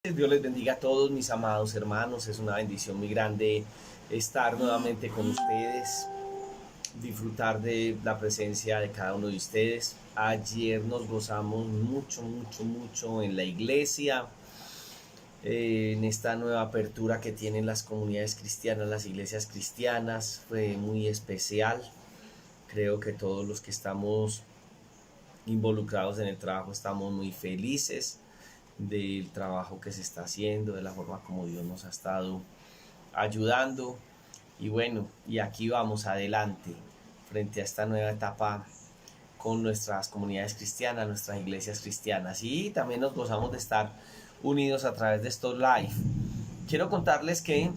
Dios les bendiga a todos mis amados hermanos, es una bendición muy grande estar nuevamente con ustedes, disfrutar de la presencia de cada uno de ustedes. Ayer nos gozamos mucho en la iglesia, en esta nueva apertura que tienen las comunidades cristianas, las iglesias cristianas, fue muy especial. Creo que todos los que estamos involucrados en el trabajo estamos muy felices del trabajo que se está haciendo, de la forma como Dios nos ha estado ayudando. Y bueno, y aquí vamos adelante frente a esta nueva etapa con nuestras comunidades cristianas, nuestras iglesias cristianas. Y también nos gozamos de estar unidos a través de estos live. Quiero contarles que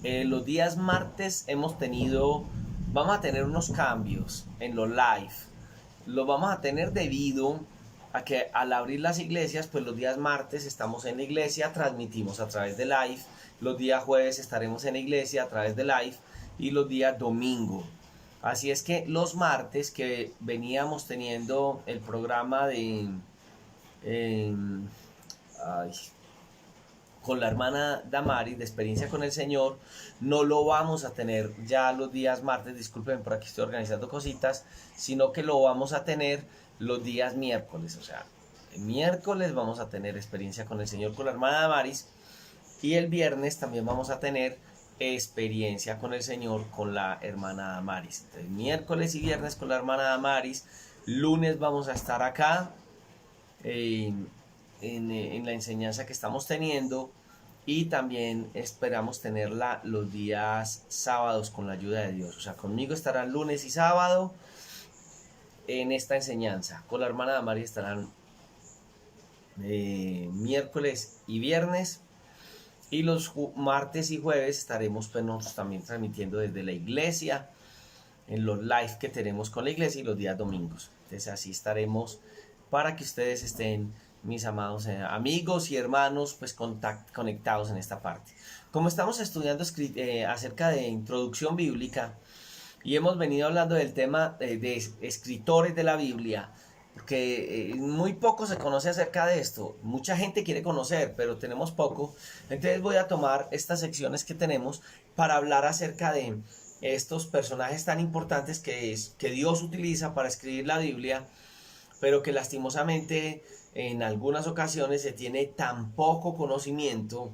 los días martes vamos a tener unos cambios en los live. Los vamos a tener debido a que al abrir las iglesias, pues los días martes estamos en la iglesia, transmitimos a través de live, los días jueves estaremos en la iglesia a través de live y los días domingo. Así es que los martes que veníamos teniendo el programa con la hermana Damaris de experiencia con el Señor, no lo vamos a tener ya los días martes, disculpen, por aquí estoy organizando cositas, sino que lo vamos a tener los días miércoles. O sea, el miércoles vamos a tener experiencia con el Señor con la hermana Damaris y el viernes también vamos a tener experiencia con el Señor con la hermana Damaris. Entonces, miércoles y viernes con la hermana Damaris, lunes vamos a estar acá en la enseñanza que estamos teniendo, y también esperamos tenerla los días sábados con la ayuda de Dios. O sea, conmigo estarán lunes y sábado en esta enseñanza, con la hermana Damaris estarán miércoles y viernes, y los martes y jueves estaremos pues nosotros también transmitiendo desde la iglesia en los live que tenemos con la iglesia, y los días domingos. Entonces así estaremos para que ustedes estén, mis amados amigos y hermanos, pues conectados en esta parte. Como estamos estudiando acerca de introducción bíblica y hemos venido hablando del tema de escritores de la Biblia, porque muy poco se conoce acerca de esto. Mucha gente quiere conocer, pero tenemos poco. Entonces voy a tomar estas secciones que tenemos para hablar acerca de estos personajes tan importantes que Dios utiliza para escribir la Biblia, pero que lastimosamente en algunas ocasiones se tiene tan poco conocimiento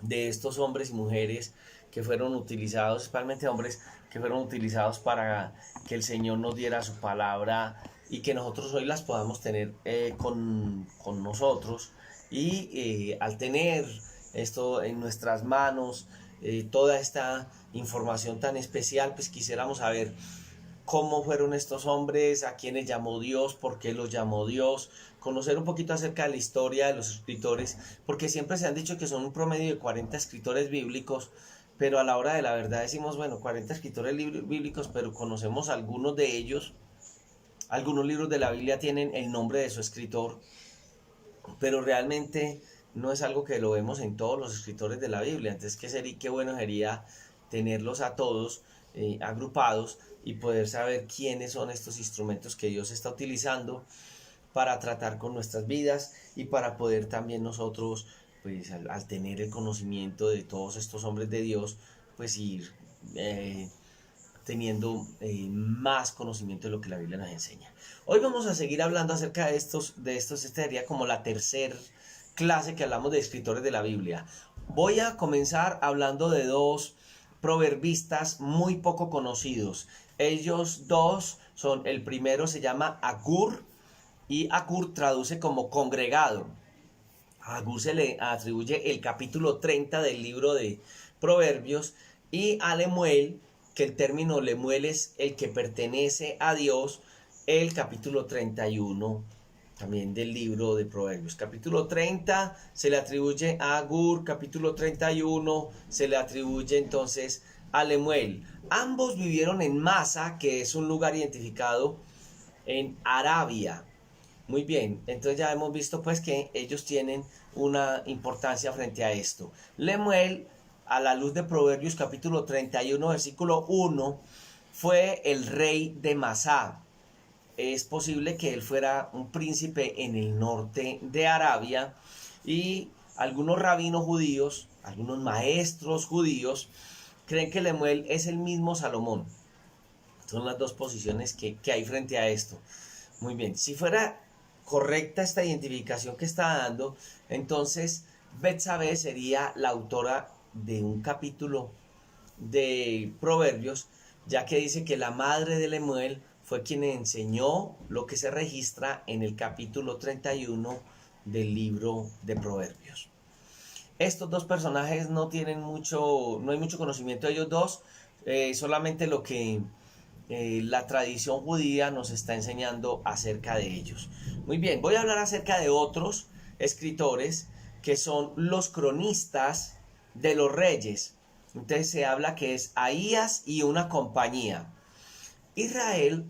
de estos hombres y mujeres que fueron utilizados, especialmente hombres que fueron utilizados para que el Señor nos diera su palabra y que nosotros hoy las podamos tener con nosotros. Y al tener esto en nuestras manos, toda esta información tan especial, pues quisiéramos saber cómo fueron estos hombres, a quienes llamó Dios, por qué los llamó Dios, conocer un poquito acerca de la historia de los escritores, porque siempre se han dicho que son un promedio de 40 escritores bíblicos, pero a la hora de la verdad decimos, bueno, 40 escritores bíblicos, pero conocemos algunos de ellos. Algunos libros de la Biblia tienen el nombre de su escritor, pero realmente no es algo que lo vemos en todos los escritores de la Biblia. Entonces, qué bueno sería tenerlos a todos agrupados y poder saber quiénes son estos instrumentos que Dios está utilizando para tratar con nuestras vidas, y para poder también nosotros, pues al tener el conocimiento de todos estos hombres de Dios, pues ir teniendo más conocimiento de lo que la Biblia nos enseña. Hoy vamos a seguir hablando acerca de estos. Esta sería como la tercera clase que hablamos de escritores de la Biblia. Voy a comenzar hablando de dos proverbistas muy poco conocidos. Ellos dos son, el primero se llama Agur, y Agur traduce como congregado. A Agur se le atribuye el capítulo 30 del libro de Proverbios, y a Lemuel, que el término Lemuel es el que pertenece a Dios, el capítulo 31 también del libro de Proverbios. Capítulo 30 se le atribuye a Agur, capítulo 31 se le atribuye entonces a Lemuel. Ambos vivieron en Masa, que es un lugar identificado en Arabia. Muy bien, entonces ya hemos visto pues que ellos tienen una importancia frente a esto. Lemuel, a la luz de Proverbios capítulo 31 versículo 1, fue el rey de Masá. Es posible que él fuera un príncipe en el norte de Arabia, Y algunos rabinos judíos, algunos maestros judíos, creen que Lemuel es el mismo Salomón. Son las dos posiciones que hay frente a esto. Muy bien, si fuera correcta esta identificación que está dando, entonces Betsabé sería la autora de un capítulo de Proverbios, ya que dice que la madre de Lemuel fue quien enseñó lo que se registra en el capítulo 31 del libro de Proverbios. Estos dos personajes no hay mucho conocimiento de ellos dos, solamente lo que la tradición judía nos está enseñando acerca de ellos. Muy bien, voy a hablar acerca de otros escritores que son los cronistas de los reyes. Entonces se habla que es Ahías y una compañía. Israel,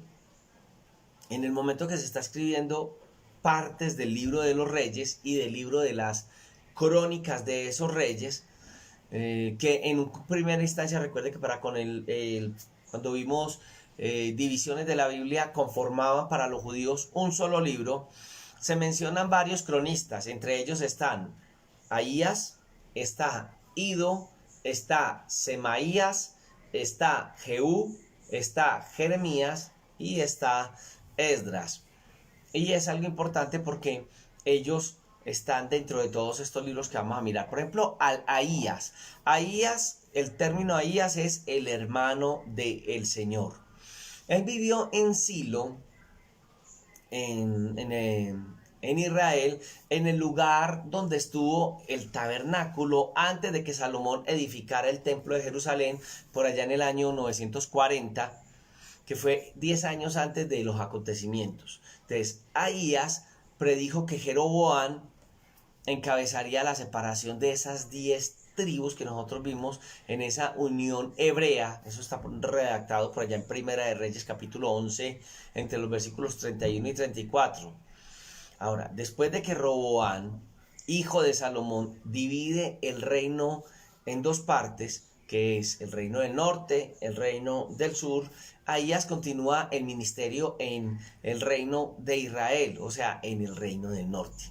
en el momento que se está escribiendo partes del libro de los reyes y del libro de las crónicas de esos reyes, que en primera instancia, recuerde que cuando vimos divisiones de la Biblia, conformaban para los judíos un solo libro. Se mencionan varios cronistas, entre ellos están Ahías, está Ido, está Semaías, está Jehú, está Jeremías y está Esdras. Y es algo importante porque ellos están dentro de todos estos libros que vamos a mirar. Por ejemplo, Ahías. Ahías, el término Ahías es el hermano del Señor. Él vivió en Silo, en Israel, en el lugar donde estuvo el tabernáculo antes de que Salomón edificara el templo de Jerusalén, por allá en el año 940, que fue 10 años antes de los acontecimientos. Entonces, Ahías predijo que Jeroboam encabezaría la separación de esas 10 tribus que nosotros vimos en esa unión hebrea. Eso está redactado por allá en Primera de Reyes capítulo 11, entre los versículos 31 y 34. Ahora, después de que Roboam, hijo de Salomón, divide el reino en dos partes, que es el reino del norte, el reino del sur, Ahías continúa el ministerio en el reino de Israel, o sea, en el reino del norte.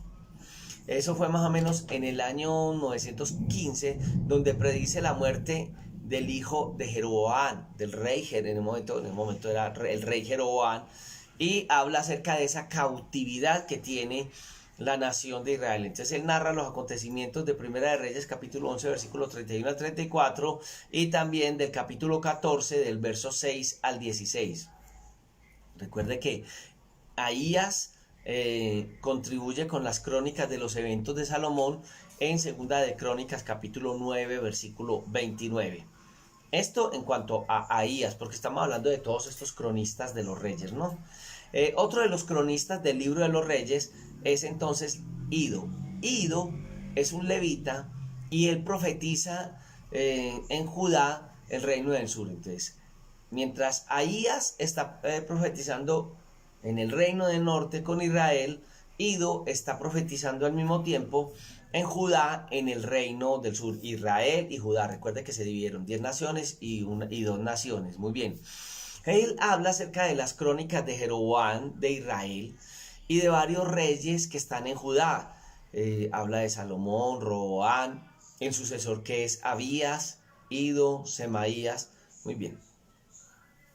Eso fue más o menos en el año 915, donde predice la muerte del hijo de Jeroboam, del rey, en el momento era el rey Jeroboam, y habla acerca de esa cautividad que tiene la nación de Israel. Entonces él narra los acontecimientos de Primera de Reyes capítulo 11 versículos 31 al 34 y también del capítulo 14 del verso 6 al 16. Recuerde que Ahías contribuye con las crónicas de los eventos de Salomón en Segunda de Crónicas capítulo 9 versículo 29. Esto en cuanto a Ahías, porque estamos hablando de todos estos cronistas de los reyes, ¿no? Otro de los cronistas del libro de los reyes es entonces Ido. Ido es un levita y él profetiza en Judá, el reino del sur. Entonces, mientras Ahías está profetizando en el reino del norte con Israel, Ido está profetizando al mismo tiempo en Judá, en el reino del sur. Israel y Judá, recuerde que se dividieron 10 naciones y 2 naciones. Muy bien, él habla acerca de las crónicas de Jeroboam de Israel y de varios reyes que están en Judá. Habla de Salomón, Roboam, el sucesor que es Abías, Ido, Semaías. Muy bien.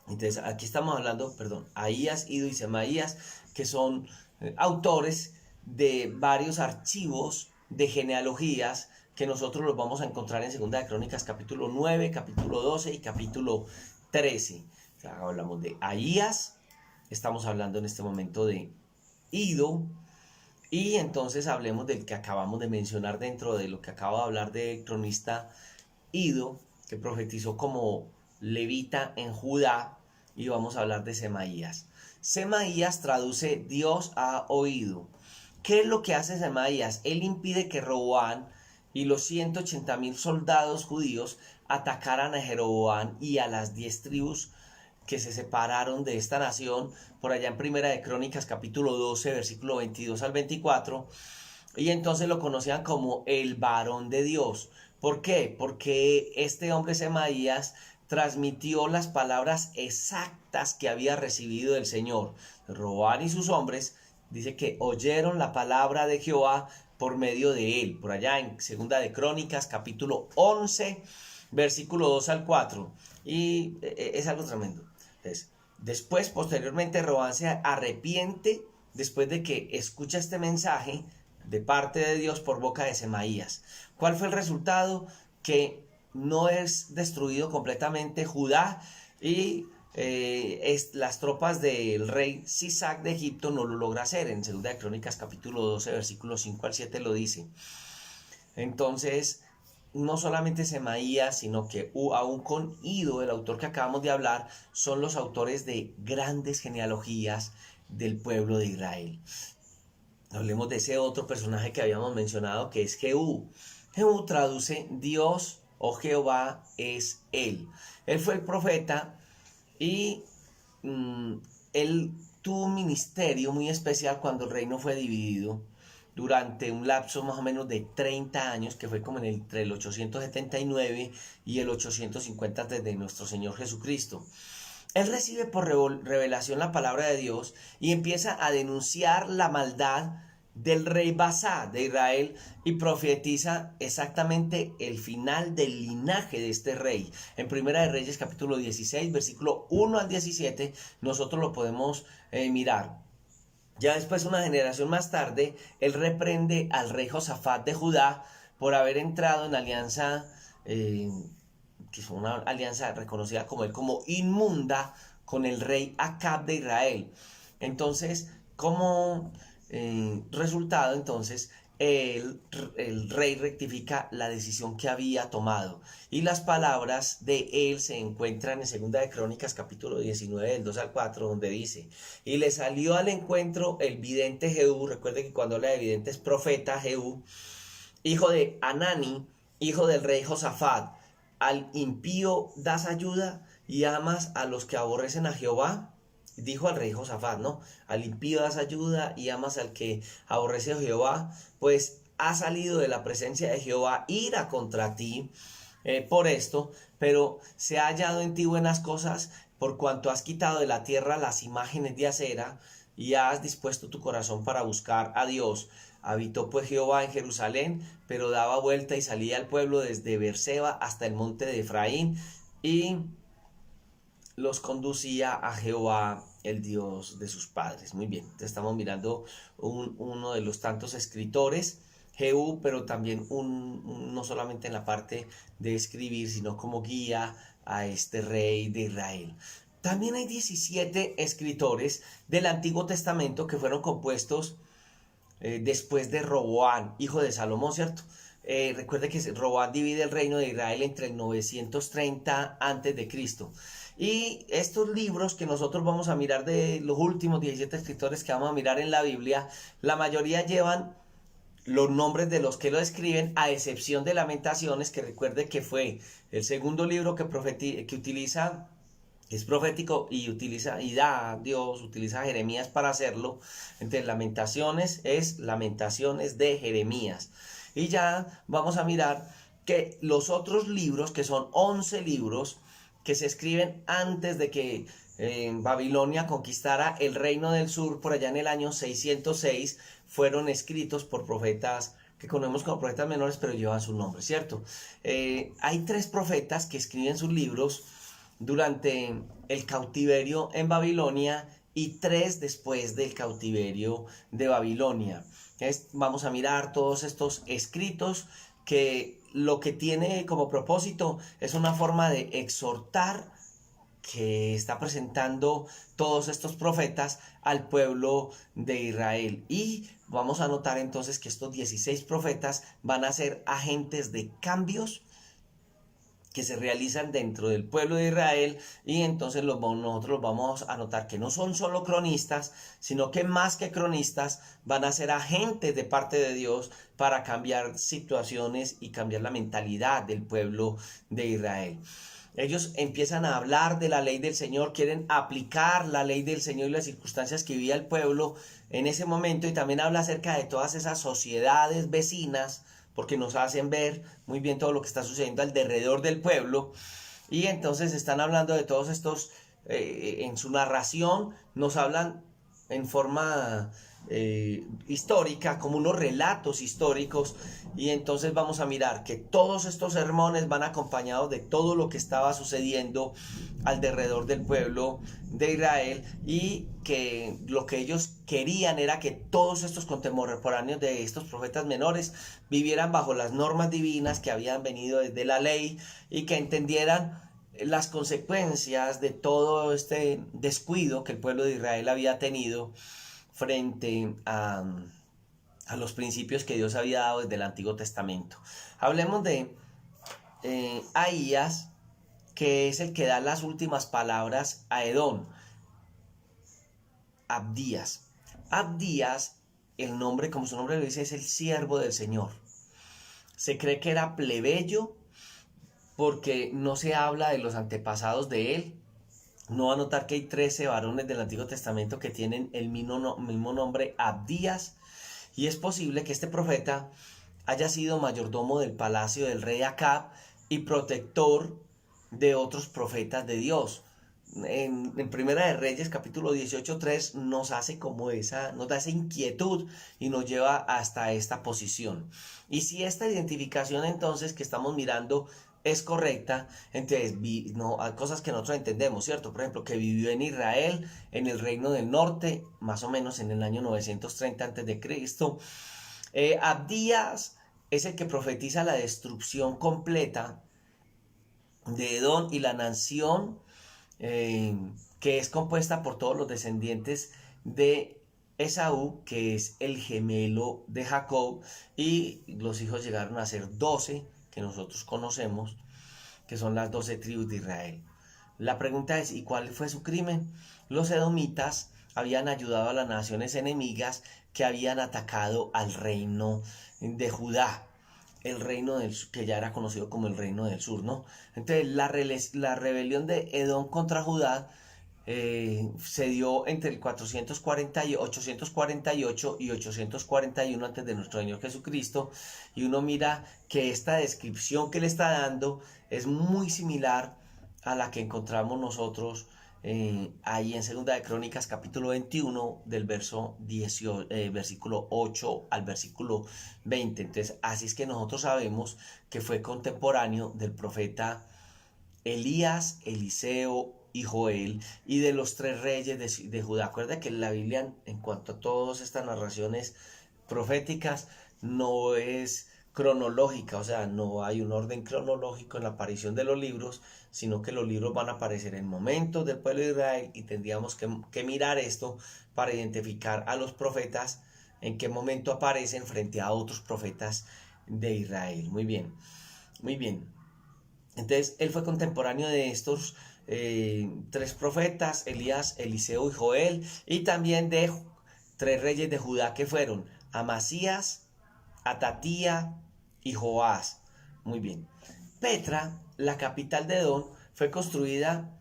Entonces aquí estamos hablando, Ahías, Ido y Semaías, que son autores de varios archivos de genealogías que nosotros los vamos a encontrar en Segunda de Crónicas capítulo 9, capítulo 12 y capítulo 13. O sea, hablamos de Ahías, estamos hablando en este momento de Ido, y entonces hablemos del que acabamos de mencionar dentro de lo que acabo de hablar del cronista Ido, que profetizó como levita en Judá. Y vamos a hablar de Semaías. Semaías traduce Dios ha oído. ¿Qué es lo que hace Semaías? Él impide que Roboam y los 180,000 soldados judíos atacaran a Jeroboam y a las 10 tribus que se separaron de esta nación, por allá en Primera de Crónicas capítulo 12 versículo 22 al 24, y entonces lo conocían como el varón de Dios. ¿Por qué? Porque este hombre Semaías transmitió las palabras exactas que había recibido del Señor. Roboam y sus hombres dice que oyeron la palabra de Jehová por medio de él. Por allá en Segunda de Crónicas, capítulo 11, versículo 2 al 4. Y es algo tremendo. Entonces, después, posteriormente, Roboam se arrepiente después de que escucha este mensaje de parte de Dios por boca de Semaías. ¿Cuál fue el resultado? Que no es destruido completamente Judá y las tropas del rey Sisac de Egipto no lo logra hacer. En 2 de Crónicas capítulo 12 versículos 5 al 7 lo dice. Entonces no solamente Semaías, sino que aún con Ido, el autor que acabamos de hablar, son los autores de grandes genealogías del pueblo de Israel. Hablemos de ese otro personaje que habíamos mencionado, que es Jehú. Jehú traduce Dios o Jehová es él. Él fue el profeta y él tuvo un ministerio muy especial cuando el reino fue dividido durante un lapso más o menos de 30 años, que fue como entre el 879 y el 850 desde nuestro Señor Jesucristo. Él recibe por revelación la palabra de Dios y empieza a denunciar la maldad del rey Basá de Israel y profetiza exactamente el final del linaje de este rey. En Primera de Reyes capítulo 16, versículo 1 al 17, nosotros lo podemos mirar. Ya después, una generación más tarde, él reprende al rey Josafat de Judá por haber entrado en alianza, que fue una alianza reconocida como él como inmunda, con el rey Acab de Israel. Entonces, como resultado, entonces, el rey rectifica la decisión que había tomado. Y las palabras de él se encuentran en 2 de Crónicas, capítulo 19, del 2 al 4, donde dice: y le salió al encuentro el vidente Jehú. Recuerde que cuando habla de vidente es profeta Jehú, hijo de Anani, hijo del rey Josafat. Al impío das ayuda y amas a los que aborrecen a Jehová. Dijo al rey Josafat, ¿no? Al impío das ayuda y amas al que aborrece a Jehová, pues ha salido de la presencia de Jehová ira contra ti por esto, pero se ha hallado en ti buenas cosas, por cuanto has quitado de la tierra las imágenes de acera y has dispuesto tu corazón para buscar a Dios. Habitó pues Jehová en Jerusalén, pero daba vuelta y salía al pueblo desde Beerseba hasta el monte de Efraín y los conducía a Jehová, el Dios de sus padres. Muy bien, entonces estamos mirando uno de los tantos escritores, Jehú, pero también no solamente en la parte de escribir, sino como guía a este rey de Israel. También hay 17 escritores del Antiguo Testamento que fueron compuestos después de Roboam, hijo de Salomón, ¿cierto? Recuerde que Roboam divide el reino de Israel entre el 930 a.C. Y estos libros que nosotros vamos a mirar, de los últimos 17 escritores que vamos a mirar en la Biblia, la mayoría llevan los nombres de los que lo escriben, a excepción de Lamentaciones, que recuerde que fue el segundo libro que utiliza, es profético y utiliza Jeremías para hacerlo. Entonces Lamentaciones es Lamentaciones de Jeremías. Y ya vamos a mirar que los otros libros, que son 11 libros, que se escriben antes de que Babilonia conquistara el reino del sur por allá en el año 606, fueron escritos por profetas que conocemos como profetas menores, pero llevan su nombre, ¿cierto? Hay 3 profetas que escriben sus libros durante el cautiverio en Babilonia y 3 después del cautiverio de Babilonia. Vamos a mirar todos estos escritos que lo que tiene como propósito es una forma de exhortar que está presentando todos estos profetas al pueblo de Israel. Y vamos a notar entonces que estos 16 profetas van a ser agentes de cambios que se realizan dentro del pueblo de Israel, y entonces nosotros vamos a notar que no son solo cronistas, sino que más que cronistas van a ser agentes de parte de Dios para cambiar situaciones y cambiar la mentalidad del pueblo de Israel. Ellos empiezan a hablar de la ley del Señor, quieren aplicar la ley del Señor y las circunstancias que vivía el pueblo en ese momento, y también habla acerca de todas esas sociedades vecinas, porque nos hacen ver muy bien todo lo que está sucediendo alrededor del pueblo. Y entonces están hablando de todos estos, en su narración nos hablan en forma histórica, como unos relatos históricos, y entonces vamos a mirar que todos estos sermones van acompañados de todo lo que estaba sucediendo alrededor del pueblo de Israel, y que lo que ellos querían era que todos estos contemporáneos de estos profetas menores vivieran bajo las normas divinas que habían venido desde la ley, y que entendieran las consecuencias de todo este descuido que el pueblo de Israel había tenido frente a los principios que Dios había dado desde el Antiguo Testamento. Hablemos de Ahías, que es el que da las últimas palabras a Edom. Abdías. Abdías, el nombre, como su nombre lo dice, es el siervo del Señor. Se cree que era plebeyo porque no se habla de los antepasados de él. No va a notar que hay 13 varones del Antiguo Testamento que tienen el mismo nombre, Abdías, y es posible que este profeta haya sido mayordomo del palacio del rey Acab y protector de otros profetas de Dios. En Primera de Reyes, capítulo 18:3, nos da esa inquietud y nos lleva hasta esta posición. Y si esta identificación entonces que estamos mirando es correcta, entonces hay cosas que nosotros entendemos, ¿cierto? Por ejemplo, que vivió en Israel, en el reino del norte, más o menos en el año 930 a.C. Abdías es el que profetiza la destrucción completa de Edom y la nación, que es compuesta por todos los descendientes de Esaú, que es el gemelo de Jacob, y los hijos llegaron a ser 12, que nosotros conocemos, que son las 12 tribus de Israel. La pregunta es, ¿y cuál fue su crimen? Los edomitas habían ayudado a las naciones enemigas que habían atacado al reino de Judá, el reino que ya era conocido como el reino del sur, ¿no? Entonces la rebelión de Edom contra Judá se dio entre el 848 y 841 antes de nuestro Señor Jesucristo, y uno mira que esta descripción que le está dando es muy similar a la que encontramos nosotros ahí en Segunda de Crónicas, capítulo 21, del versículo 8 al versículo 20. Entonces, así es que nosotros sabemos que fue contemporáneo del profeta Elías, Eliseo y Joel, y de los 3 reyes de Judá. Acuerda que la Biblia, en cuanto a todas estas narraciones proféticas, no es cronológica, o sea, no hay un orden cronológico en la aparición de los libros, sino que los libros van a aparecer en momentos del pueblo de Israel, y tendríamos que mirar esto para identificar a los profetas, en qué momento aparecen frente a otros profetas de Israel. Muy bien, muy bien. Entonces, él fue contemporáneo de estos 3 profetas, Elías, Eliseo y Joel, y también de 3 reyes de Judá que fueron Amasías, Atatía y Joás. Muy bien. Petra, la capital de Edom, fue construida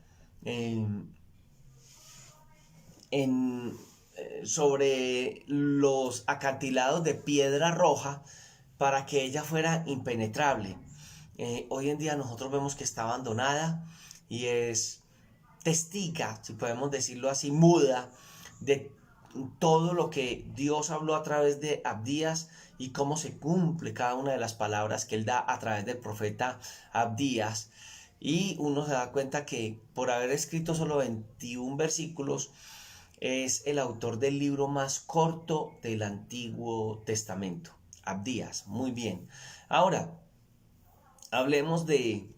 sobre los acantilados de piedra roja para que ella fuera impenetrable. Hoy en día nosotros vemos que está abandonada y es testiga, si podemos decirlo así, muda de todo lo que Dios habló a través de Abdías y cómo se cumple cada una de las palabras que él da a través del profeta Abdías. Y uno se da cuenta que por haber escrito solo 21 versículos es el autor del libro más corto del Antiguo Testamento. Abdías, muy bien. Ahora, hablemos de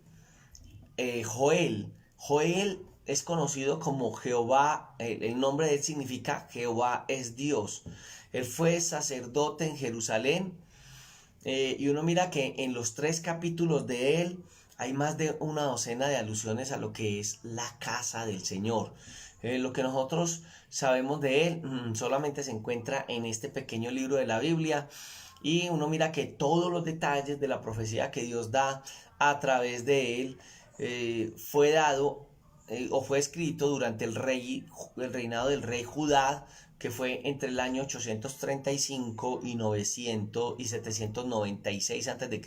Joel. Joel es conocido como Jehová, el nombre de él significa Jehová es Dios. Él fue sacerdote en Jerusalén, y uno mira que en los 3 capítulos de él hay más de una docena de alusiones a lo que es la casa del Señor. Lo que nosotros sabemos de él solamente se encuentra en este pequeño libro de la Biblia, y uno mira que todos los detalles de la profecía que Dios da a través de él fue dado o fue escrito durante el reinado del rey Judá, que fue entre el año 835 y 796 a.C.,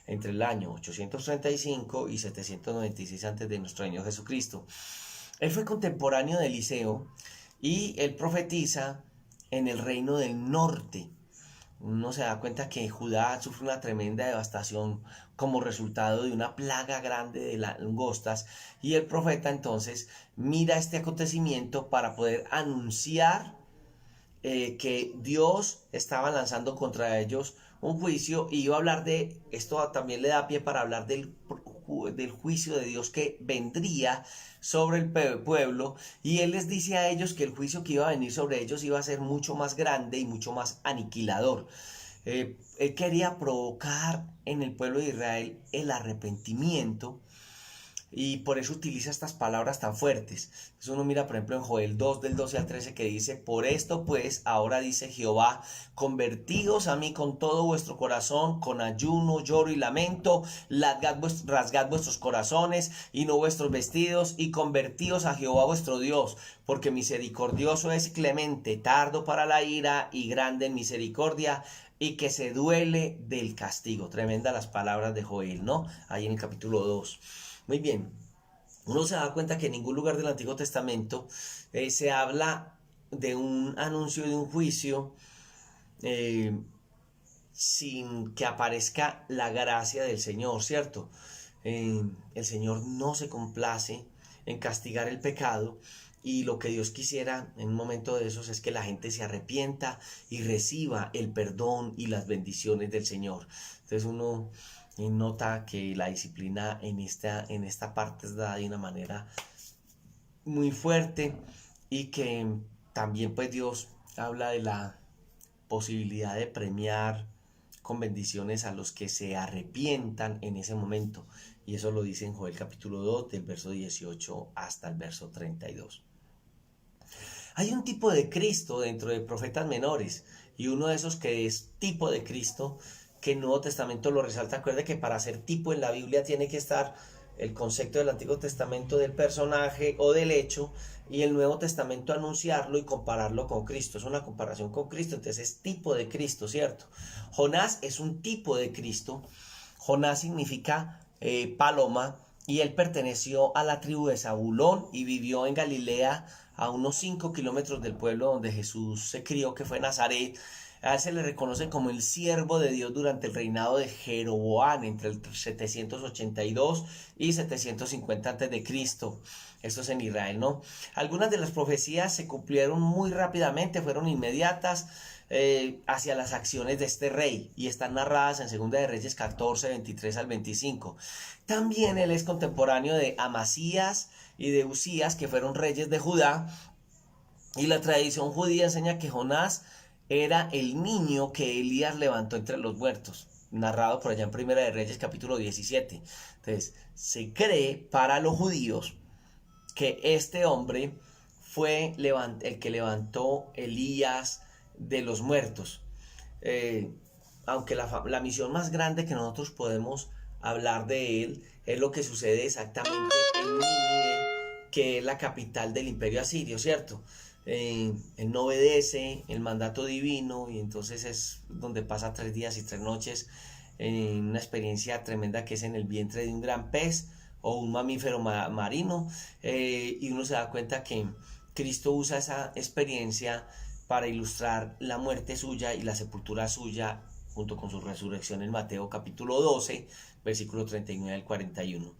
entre el año 835 y 796 antes de nuestro Señor Jesucristo. Él fue contemporáneo de Eliseo, y él profetiza en el reino del norte. Uno se da cuenta que Judá sufre una tremenda devastación como resultado de una plaga grande de langostas, y el profeta entonces mira este acontecimiento para poder anunciar que Dios estaba lanzando contra ellos un juicio, y iba a hablar de esto. También le da pie para hablar del juicio de Dios que vendría sobre el pueblo, y él les dice a ellos que el juicio que iba a venir sobre ellos iba a ser mucho más grande y mucho más aniquilador. Él quería provocar en el pueblo de Israel el arrepentimiento, y por eso utiliza estas palabras tan fuertes. Entonces uno mira, por ejemplo, en Joel 2, del 12 al 13, que dice: por esto pues, ahora dice Jehová, convertíos a mí con todo vuestro corazón, con ayuno, lloro y lamento, rasgad vuestros corazones y no vuestros vestidos, y convertíos a Jehová vuestro Dios, porque misericordioso es, clemente, tardo para la ira y grande en misericordia, y que se duele del castigo. Tremenda las palabras de Joel, ¿no? Ahí en el capítulo 2. Muy bien, uno se da cuenta que en ningún lugar del Antiguo Testamento se habla de un anuncio de un juicio sin que aparezca la gracia del Señor, ¿cierto? El Señor no se complace en castigar el pecado, y lo que Dios quisiera en un momento de esos es que la gente se arrepienta y reciba el perdón y las bendiciones del Señor. Entonces uno nota que la disciplina en esta parte es dada de una manera muy fuerte, y que también pues Dios habla de la posibilidad de premiar con bendiciones a los que se arrepientan en ese momento, y eso lo dice en Joel capítulo 2 del verso 18 hasta el verso 32. Hay un tipo de Cristo dentro de profetas menores, y uno de esos que es tipo de Cristo, que el Nuevo Testamento lo resalta. Acuerde que para ser tipo en la Biblia tiene que estar el concepto del Antiguo Testamento del personaje o del hecho, y el Nuevo Testamento anunciarlo y compararlo con Cristo. Es una comparación con Cristo, entonces es tipo de Cristo, ¿cierto? Jonás es un tipo de Cristo. Jonás significa paloma, y él perteneció a la tribu de Zabulón y vivió en Galilea, a unos 5 kilómetros del pueblo donde Jesús se crió, que fue Nazaret. A él se le reconoce como el siervo de Dios durante el reinado de Jeroboam entre el 782 y 750 a.C. Esto es en Israel, ¿no? Algunas de las profecías se cumplieron muy rápidamente, fueron inmediatas hacia las acciones de este rey, y están narradas en Segunda de Reyes 14, 23 al 25. También él es contemporáneo de Amasías y de Usías, que fueron reyes de Judá, y la tradición judía enseña que Jonás era el niño que Elías levantó entre los muertos, narrado por allá en Primera de Reyes capítulo 17. Entonces, se cree para los judíos que este hombre fue el que levantó Elías de los muertos. Aunque la misión más grande que nosotros podemos hablar de él es lo que sucede exactamente en Nínive, que es la capital del imperio asirio, ¿cierto? Él no obedece el mandato divino, y entonces es donde pasa 3 días y 3 noches en una experiencia tremenda que es en el vientre de un gran pez o un mamífero marino, y uno se da cuenta que Cristo usa esa experiencia para ilustrar la muerte suya y la sepultura suya junto con su resurrección en Mateo capítulo 12, versículo 39 al 41.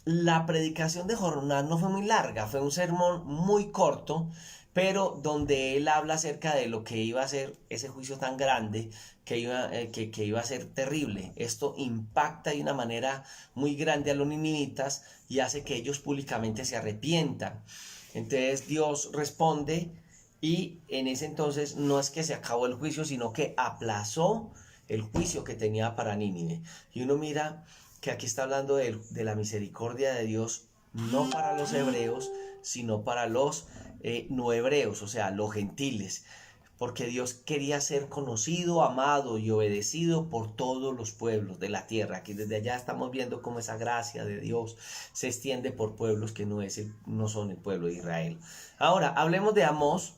La predicación de Jonás no fue muy larga, fue un sermón muy corto, pero donde él habla acerca de lo que iba a ser ese juicio tan grande, que iba a ser terrible. Esto impacta de una manera muy grande a los ninivitas y hace que ellos públicamente se arrepientan. Entonces Dios responde, y en ese entonces no es que se acabó el juicio, sino que aplazó el juicio que tenía para Nínive. Y uno mira que aquí está hablando de la misericordia de Dios, no para los hebreos, sino para los no hebreos, o sea, los gentiles, porque Dios quería ser conocido, amado y obedecido por todos los pueblos de la tierra. Aquí desde allá estamos viendo cómo esa gracia de Dios se extiende por pueblos que no son el pueblo de Israel. Ahora, hablemos de Amós,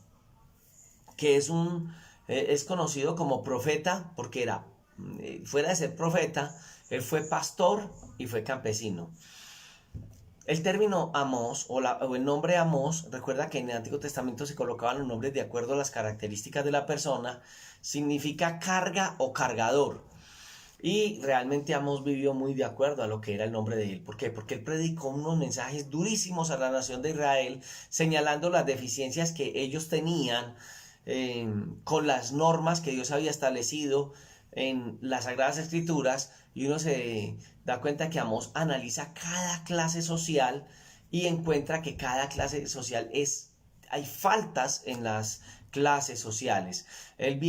que es conocido como profeta porque fuera de ser profeta, él fue pastor y fue campesino. El término Amós o el nombre Amós, recuerda que en el Antiguo Testamento se colocaban los nombres de acuerdo a las características de la persona, significa carga o cargador. Y realmente Amós vivió muy de acuerdo a lo que era el nombre de él. ¿Por qué? Porque él predicó unos mensajes durísimos a la nación de Israel, señalando las deficiencias que ellos tenían con las normas que Dios había establecido en las Sagradas Escrituras. Y uno se da cuenta que Amós analiza cada clase social y encuentra que cada clase social hay faltas en las clases sociales. Él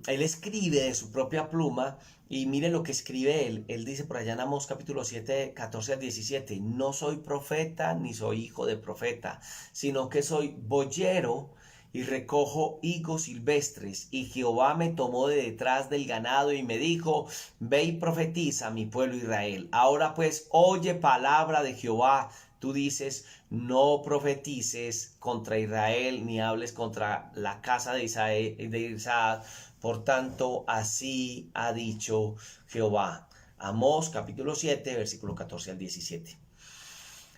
escribe de su propia pluma y mire lo que escribe él. Él dice por allá en Amós capítulo 7, 14 al 17, no soy profeta ni soy hijo de profeta, sino que soy boyero y recojo higos silvestres. Y Jehová me tomó de detrás del ganado y me dijo, ve y profetiza a mi pueblo Israel. Ahora pues oye palabra de Jehová. Tú dices, no profetices contra Israel, ni hables contra la casa de Isaac. Por tanto, así ha dicho Jehová. Amós capítulo 7, versículo 14 al 17.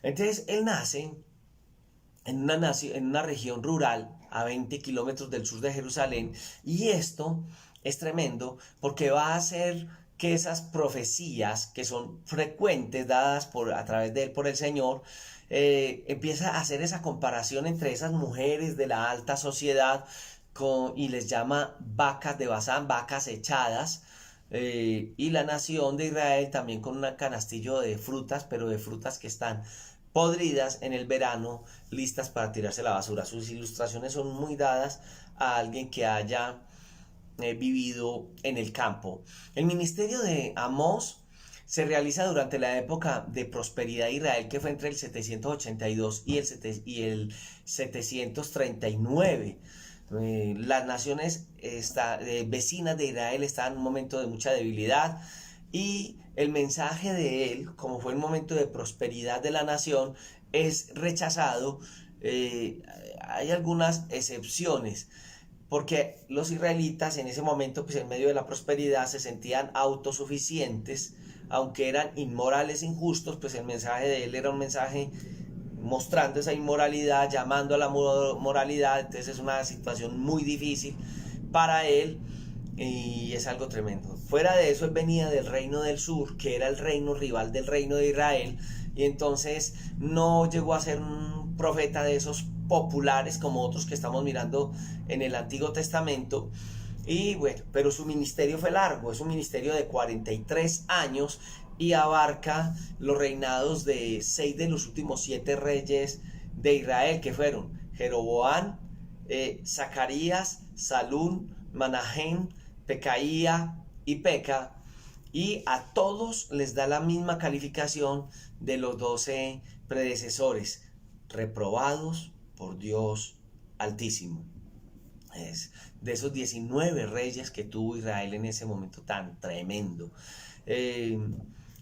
Entonces, él nace en una región rural a 20 kilómetros del sur de Jerusalén, y esto es tremendo porque va a hacer que esas profecías que son frecuentes dadas a través de él por el Señor, empieza a hacer esa comparación entre esas mujeres de la alta sociedad y les llama vacas de Basán, vacas echadas, y la nación de Israel también con un canastillo de frutas, pero de frutas que están podridas en el verano, listas para tirarse a la basura. Sus ilustraciones son muy dadas a alguien que haya vivido en el campo. El ministerio de Amós se realiza durante la época de prosperidad de Israel, que fue entre el 782 y el 739. Las naciones vecinas de Israel estaban en un momento de mucha debilidad, y el mensaje de él, como fue el momento de prosperidad de la nación, es rechazado. Hay algunas excepciones, porque los israelitas en ese momento, pues en medio de la prosperidad, se sentían autosuficientes, aunque eran inmorales, injustos. Pues el mensaje de él era un mensaje mostrando esa inmoralidad, llamando a la moralidad. Entonces es una situación muy difícil para él, y es algo tremendo. Fuera de eso, él venía del reino del sur, que era el reino rival del reino de Israel, y entonces no llegó a ser un profeta de esos populares como otros que estamos mirando en el Antiguo Testamento. Y bueno, pero su ministerio fue largo, es un ministerio de 43 años y abarca los reinados de 6 de los últimos 7 reyes de Israel, que fueron Jeroboam, Zacarías, Salún, Manahem, Pecaía y Peca, y a todos les da la misma calificación de los 12 predecesores, reprobados por Dios Altísimo. Es de esos 19 reyes que tuvo Israel en ese momento tan tremendo.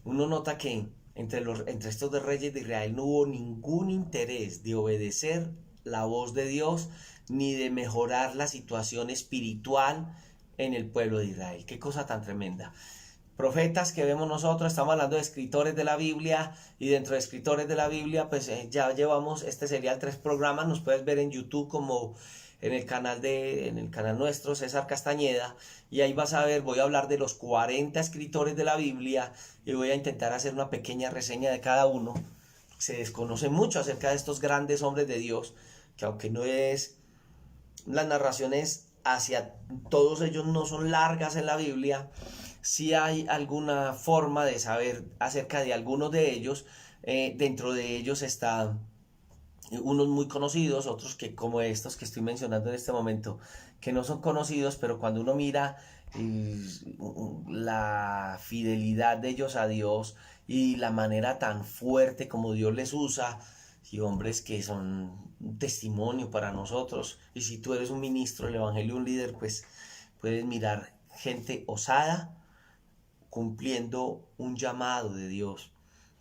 Uno nota que entre estos dos reyes de Israel no hubo ningún interés de obedecer la voz de Dios, ni de mejorar la situación espiritual en el pueblo de Israel. Qué cosa tan tremenda. Profetas que vemos nosotros, estamos hablando de escritores de la Biblia, y dentro de escritores de la Biblia, pues ya llevamos, este sería 3 programas, nos puedes ver en YouTube como en el canal nuestro, César Castañeda, y ahí vas a ver, voy a hablar de los 40 escritores de la Biblia, y voy a intentar hacer una pequeña reseña de cada uno. Se desconoce mucho acerca de estos grandes hombres de Dios, que aunque no es, las narraciones hacia todos ellos no son largas en la Biblia, sí hay alguna forma de saber acerca de algunos de ellos. Dentro de ellos están unos muy conocidos, otros que como estos que estoy mencionando en este momento, que no son conocidos, pero cuando uno mira la fidelidad de ellos a Dios y la manera tan fuerte como Dios les usa, y hombres que son un testimonio para nosotros. Y si tú eres un ministro del evangelio, un líder, pues puedes mirar gente osada cumpliendo un llamado de Dios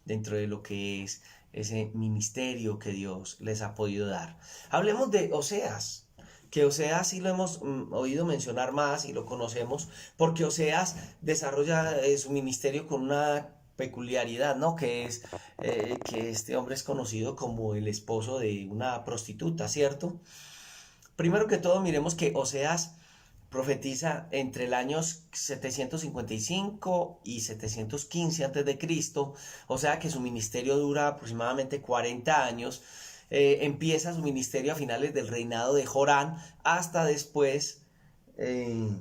dentro de lo que es ese ministerio que Dios les ha podido dar. Hablemos de Oseas, que Oseas sí lo hemos oído mencionar más y lo conocemos porque Oseas desarrolla su ministerio con una peculiaridad, ¿no? Que este hombre es conocido como el esposo de una prostituta, ¿cierto? Primero que todo, miremos que Oseas profetiza entre el año 755 y 715 a.C., o sea que su ministerio dura aproximadamente 40 años. Empieza su ministerio a finales del reinado de Jorán hasta después eh,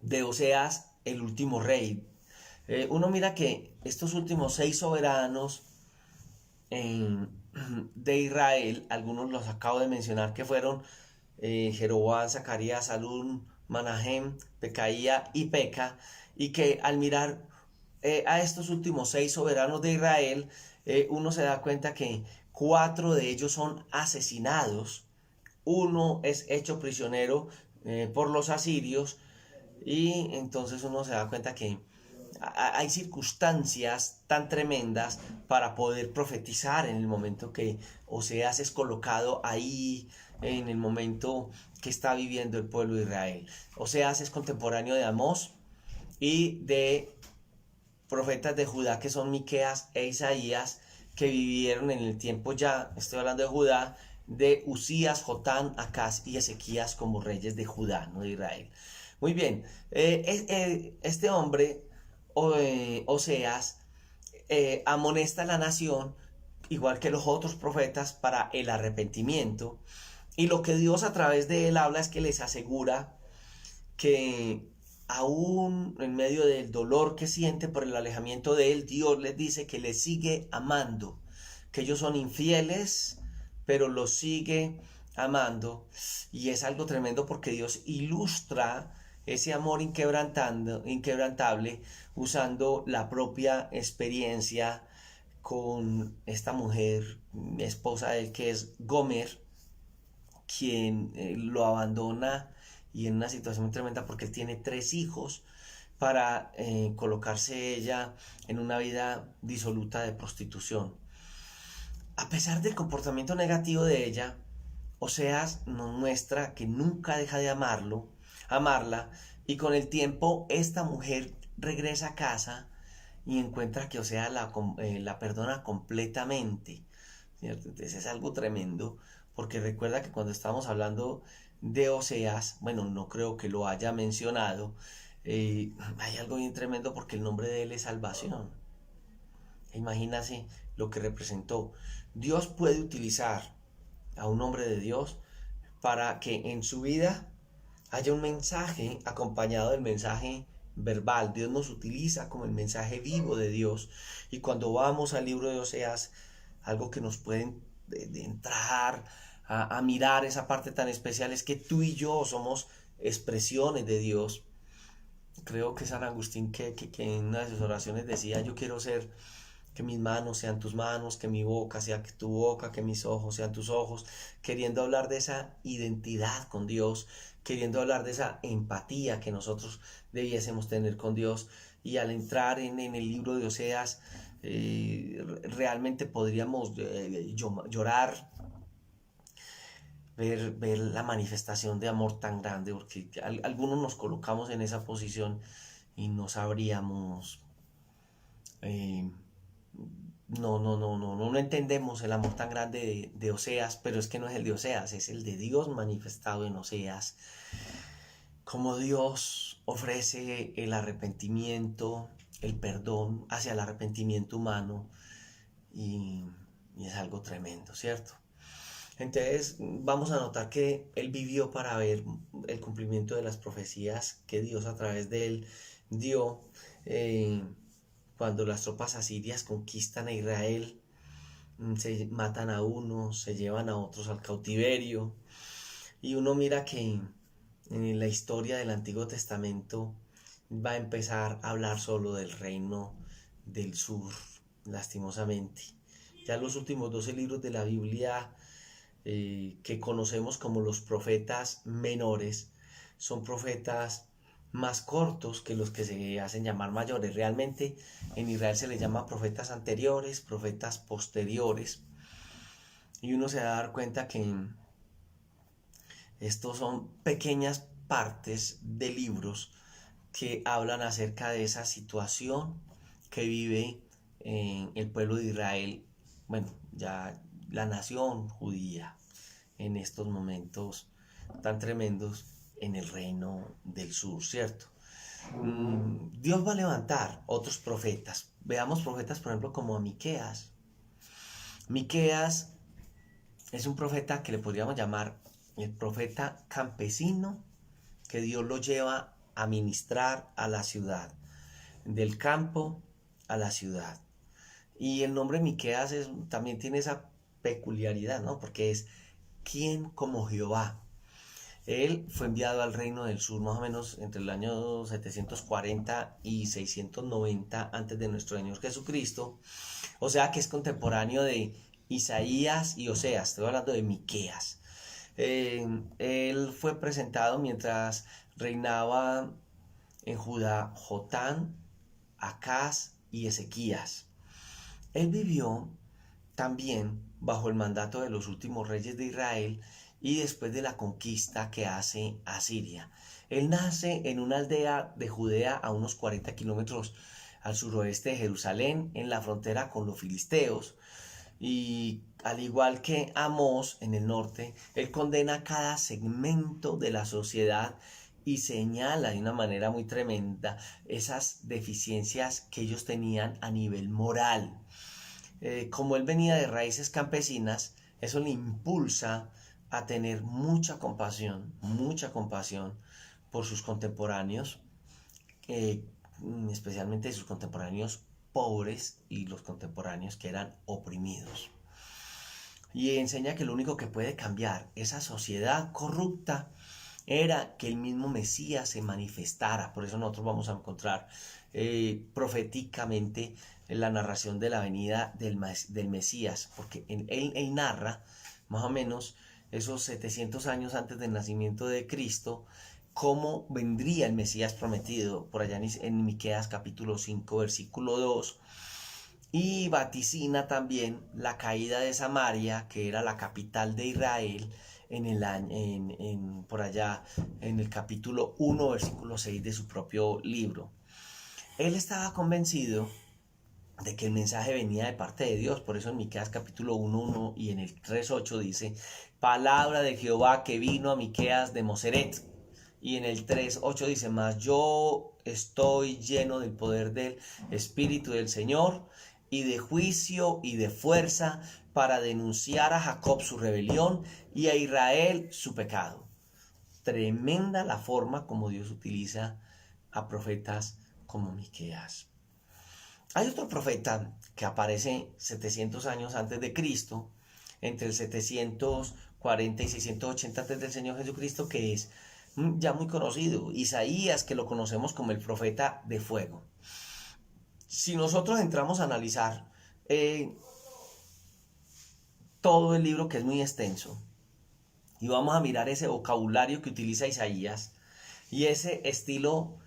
de Oseas, el último rey. Uno mira que estos últimos 6 soberanos de Israel, algunos los acabo de mencionar que fueron Jeroboam, Zacarías, Salum, Manahem, Pecaía y Peca, y que al mirar a estos últimos 6 soberanos de Israel, uno se da cuenta que 4 de ellos son asesinados, uno es hecho prisionero por los asirios, y entonces uno se da cuenta que hay circunstancias tan tremendas para poder profetizar en el momento que Oseas es colocado ahí, en el momento que está viviendo el pueblo de Israel. Oseas es contemporáneo de Amós y de profetas de Judá que son Miqueas e Isaías, que vivieron en el tiempo, ya estoy hablando de Judá, de Usías, Jotán, Acaz y Ezequías como reyes de Judá, no de Israel. Muy bien, este hombre, Oseas, amonesta a la nación, igual que los otros profetas, para el arrepentimiento. Y lo que Dios a través de él habla es que les asegura que aún en medio del dolor que siente por el alejamiento de él, Dios les dice que les sigue amando, que ellos son infieles, pero los sigue amando. Y es algo tremendo porque Dios ilustra ese amor inquebrantable usando la propia experiencia con esta mujer, esposa de él, que es Gomer, quien lo abandona y en una situación muy tremenda porque él tiene 3 hijos para colocarse ella en una vida disoluta de prostitución. A pesar del comportamiento negativo de ella, Oseas nos muestra que nunca deja de amarla, y con el tiempo esta mujer regresa a casa y encuentra que Oseas la perdona completamente, ¿cierto? Entonces es algo tremendo, porque recuerda que cuando estamos hablando de Oseas, bueno, no creo que lo haya mencionado, hay algo bien tremendo porque el nombre de él es salvación. Imagínase lo que representó. Dios puede utilizar a un hombre de Dios para que en su vida haya un mensaje acompañado del mensaje verbal. Dios nos utiliza como el mensaje vivo de Dios. Y cuando vamos al libro de Oseas, algo que nos puede de entrar a mirar esa parte tan especial es que tú y yo somos expresiones de Dios. Creo que San Agustín que en una de sus oraciones decía: yo quiero ser, que mis manos sean tus manos, que mi boca sea tu boca, que mis ojos sean tus ojos, queriendo hablar de esa identidad con Dios, queriendo hablar de esa empatía que nosotros debiésemos tener con Dios. Y al entrar en el libro de Oseas, realmente podríamos llorar, ver la manifestación de amor tan grande, porque algunos nos colocamos en esa posición y no sabríamos, eh, no entendemos el amor tan grande de Oseas, pero es que no es el de Oseas, es el de Dios manifestado en Oseas. Como Dios ofrece el arrepentimiento, el perdón hacia el arrepentimiento humano, y es algo tremendo, ¿cierto? Entonces vamos a notar que él vivió para ver el cumplimiento de las profecías que Dios a través de él dio. Cuando las tropas asirias conquistan a Israel, se matan a unos, se llevan a otros al cautiverio, y uno mira que en la historia del Antiguo Testamento va a empezar a hablar solo del reino del sur, lastimosamente. Ya los últimos 12 libros de la Biblia, que conocemos como los profetas menores, son profetas más cortos que los que se hacen llamar mayores. Realmente en Israel se les llama profetas anteriores, profetas posteriores, y uno se va a dar cuenta que estos son pequeñas partes de libros que hablan acerca de esa situación que vive en el pueblo de Israel, bueno, ya la nación judía en estos momentos tan tremendos en el reino del sur, ¿cierto? Dios va a levantar otros profetas. Veamos profetas, por ejemplo, como a Miqueas. Miqueas es un profeta que le podríamos llamar el profeta campesino, que Dios lo lleva a ministrar a la ciudad, del campo a la ciudad. Y el nombre Miqueas también tiene esa peculiaridad, ¿no? Porque es ¿quién como Jehová? Él fue enviado al reino del sur más o menos entre el año 740 y 690 antes de nuestro Señor Jesucristo. O sea que es contemporáneo de Isaías y Oseas. Estoy hablando de Miqueas. Él fue presentado mientras reinaba en Judá Jotán, Acaz y Ezequías. Él vivió también bajo el mandato de los últimos reyes de Israel y después de la conquista que hace Asiria. Él nace en una aldea de Judea a unos 40 kilómetros al suroeste de Jerusalén, en la frontera con los filisteos. Y al igual que Amós en el norte, él condena cada segmento de la sociedad y señala de una manera muy tremenda esas deficiencias que ellos tenían a nivel moral. Como él venía de raíces campesinas, eso le impulsa a tener mucha compasión por sus contemporáneos, especialmente sus contemporáneos pobres y los contemporáneos que eran oprimidos. Y enseña que lo único que puede cambiar esa sociedad corrupta era que el mismo Mesías se manifestara. Por eso nosotros vamos a encontrar proféticamente la narración de la venida del Mesías, porque él narra más o menos esos 700 años antes del nacimiento de Cristo, cómo vendría el Mesías prometido, por allá en Miqueas capítulo 5, versículo 2, y vaticina también la caída de Samaria, que era la capital de Israel, por allá en el capítulo 1, versículo 6 de su propio libro. Él estaba convencido de que el mensaje venía de parte de Dios. Por eso en Miqueas capítulo 1:1 y en el 3:8 dice: palabra de Jehová que vino a Miqueas de Moseret. Y en el 3:8 dice: mas yo estoy lleno del poder del Espíritu del Señor y de juicio y de fuerza, para denunciar a Jacob su rebelión y a Israel su pecado. Tremenda la forma como Dios utiliza a profetas como Miqueas. Hay otro profeta que aparece 700 años antes de Cristo, entre el 740 y 680 antes del Señor Jesucristo, que es ya muy conocido, Isaías, que lo conocemos como el profeta de fuego. Si nosotros entramos a analizar todo el libro, que es muy extenso, y vamos a mirar ese vocabulario que utiliza Isaías y ese estilo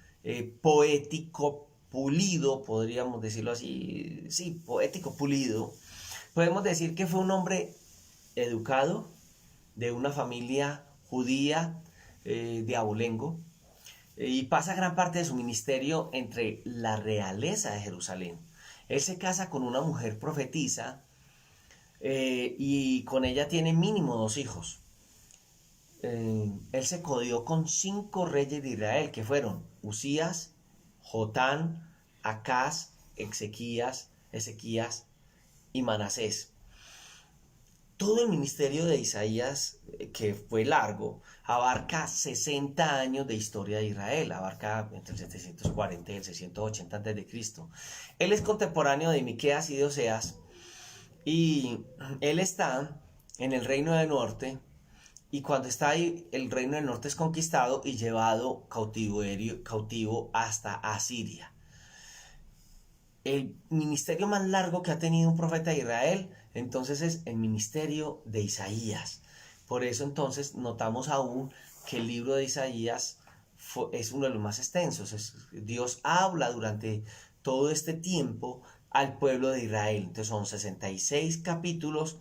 poético pulido, podríamos decirlo así, sí, poético pulido, podemos decir que fue un hombre educado, de una familia judía de abolengo, y pasa gran parte de su ministerio entre la realeza de Jerusalén. Él se casa con una mujer profetisa y con ella tiene mínimo 2 hijos. Él se codió con 5 reyes de Israel, que fueron Usías, Jotán, Acaz, Ezequías y Manasés. Todo el ministerio de Isaías, que fue largo, abarca 60 años de historia de Israel, abarca entre el 740 y el 680 a.C. Él es contemporáneo de Miqueas y de Oseas, y él está en el reino del norte, y cuando está ahí, el reino del norte es conquistado y llevado cautivo hasta Asiria. El ministerio más largo que ha tenido un profeta de Israel, entonces, es el ministerio de Isaías. Por eso entonces notamos aún que el libro de Isaías es uno de los más extensos. Dios habla durante todo este tiempo al pueblo de Israel. Entonces son 66 capítulos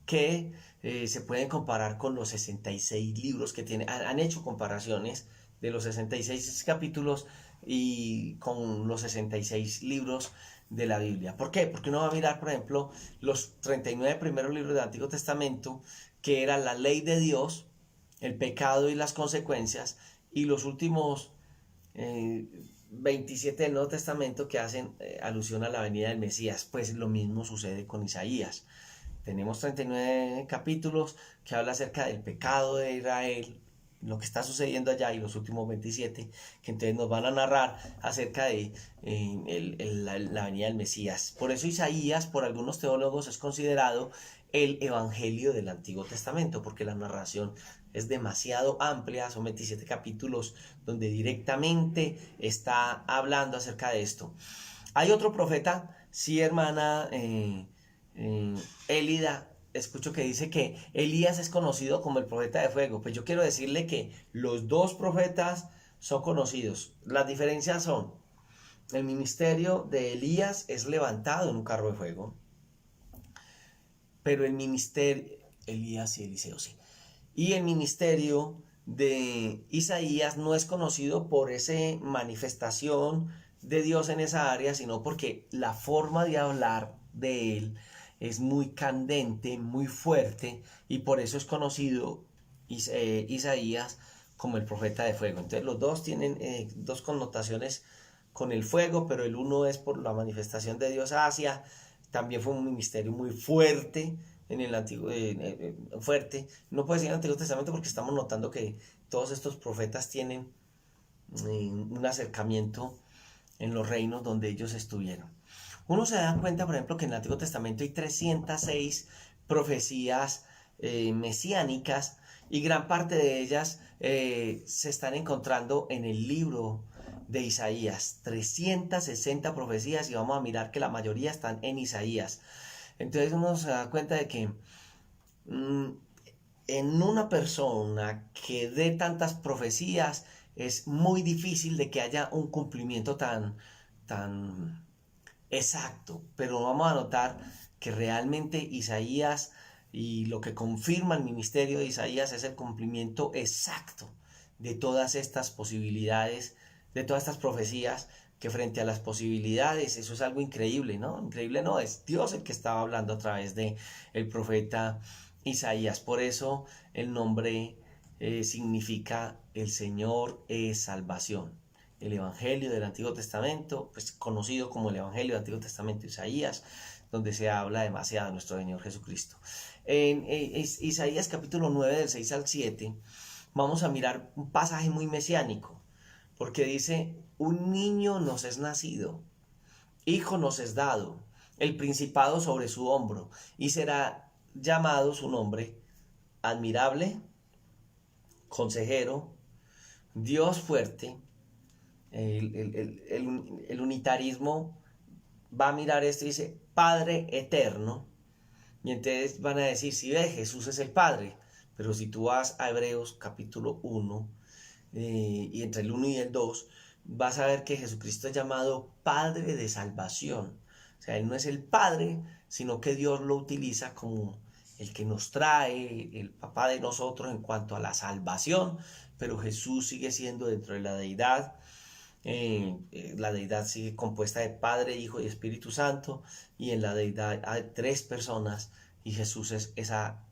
que se pueden comparar con los 66 libros que tiene. Han hecho comparaciones de los 66 capítulos y con los 66 libros de la Biblia. ¿Por qué? Porque uno va a mirar, por ejemplo, los 39 primeros libros del Antiguo Testamento, que era la ley de Dios, el pecado y las consecuencias, y los últimos 27 del Nuevo Testamento que hacen alusión a la venida del Mesías. Pues lo mismo sucede con Isaías. Tenemos 39 capítulos que habla acerca del pecado de Israel, lo que está sucediendo allá, y los últimos 27 que entonces nos van a narrar acerca de la venida del Mesías. Por eso Isaías, por algunos teólogos, es considerado el Evangelio del Antiguo Testamento, porque la narración es demasiado amplia, son 27 capítulos donde directamente está hablando acerca de esto. Hay otro profeta, sí, hermana Elida, escucho que dice que Elías es conocido como el profeta de fuego. Pues yo quiero decirle que los dos profetas son conocidos. Las diferencias son: el ministerio de Elías es levantado en un carro de fuego, pero el ministerio, Elías y Eliseo, sí. Y el ministerio de Isaías no es conocido por esa manifestación de Dios en esa área, sino porque la forma de hablar de él es muy candente, muy fuerte, y por eso es conocido Isaías como el profeta de fuego. Entonces los dos tienen dos connotaciones con el fuego, pero el uno es por la manifestación de Dios hacia, también fue un ministerio muy fuerte en el antiguo, fuerte, no puede ser en el Antiguo Testamento, porque estamos notando que todos estos profetas tienen un acercamiento en los reinos donde ellos estuvieron. Uno se da cuenta, por ejemplo, que en el Antiguo Testamento hay 306 profecías mesiánicas, y gran parte de ellas se están encontrando en el libro de Isaías. 360 profecías, y vamos a mirar que la mayoría están en Isaías. Entonces uno se da cuenta de que en una persona que dé tantas profecías es muy difícil de que haya un cumplimiento tan exacto, pero vamos a notar que realmente Isaías, y lo que confirma el ministerio de Isaías, es el cumplimiento exacto de todas estas posibilidades, de todas estas profecías, que frente a las posibilidades, eso es algo increíble, ¿no? Increíble no, es Dios el que estaba hablando a través de el profeta Isaías. Por eso el nombre significa el Señor es salvación. El Evangelio del Antiguo Testamento, pues conocido como el Evangelio del Antiguo Testamento, Isaías, donde se habla demasiado de nuestro Señor Jesucristo. En Isaías capítulo 9, del 6 al 7, vamos a mirar un pasaje muy mesiánico, porque dice: un niño nos es nacido, hijo nos es dado, el principado sobre su hombro, y será llamado su nombre admirable, consejero, Dios fuerte. El unitarismo va a mirar esto y dice Padre eterno, y entonces van a decir: si ve, Jesús es el Padre. Pero si tú vas a Hebreos capítulo 1, y entre el 1 y el 2, vas a ver que Jesucristo es llamado Padre de salvación. O sea, Él no es el Padre, sino que Dios lo utiliza como el que nos trae, el papá de nosotros en cuanto a la salvación, pero Jesús sigue siendo dentro de la deidad. La deidad sigue compuesta de Padre, Hijo y Espíritu Santo, y en la deidad hay tres personas, y Jesús es esa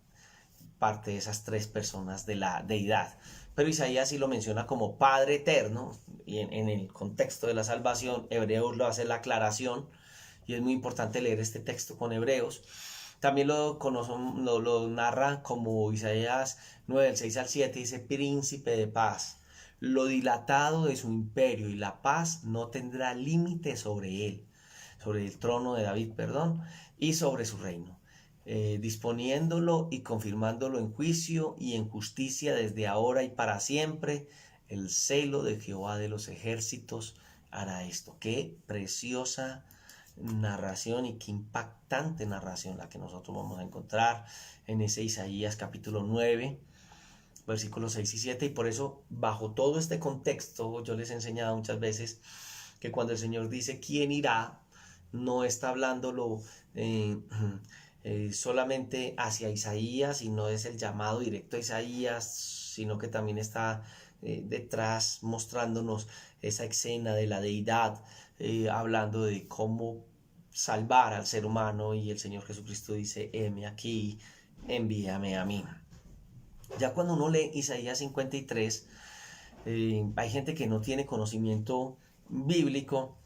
parte de esas tres personas de la deidad. Pero Isaías sí lo menciona como Padre eterno, y en el contexto de la salvación, Hebreos lo hace la aclaración, y es muy importante leer este texto con Hebreos. También lo narra como Isaías 9, del 6 al 7, dice: príncipe de paz, lo dilatado de su imperio y la paz no tendrá límite sobre él, sobre el trono de David, perdón, y sobre su reino, disponiéndolo y confirmándolo en juicio y en justicia desde ahora y para siempre. El celo de Jehová de los ejércitos hará esto. Qué preciosa narración y qué impactante narración la que nosotros vamos a encontrar en ese Isaías capítulo 9, versículos 6 y 7. Y por eso, bajo todo este contexto, yo les he enseñado muchas veces que cuando el Señor dice quién irá, no está hablándolo solamente hacia Isaías, y no es el llamado directo a Isaías, sino que también está detrás mostrándonos esa escena de la deidad, hablando de cómo salvar al ser humano, y el Señor Jesucristo dice: heme aquí, envíame a mí. Ya cuando uno lee Isaías 53, hay gente que no tiene conocimiento bíblico,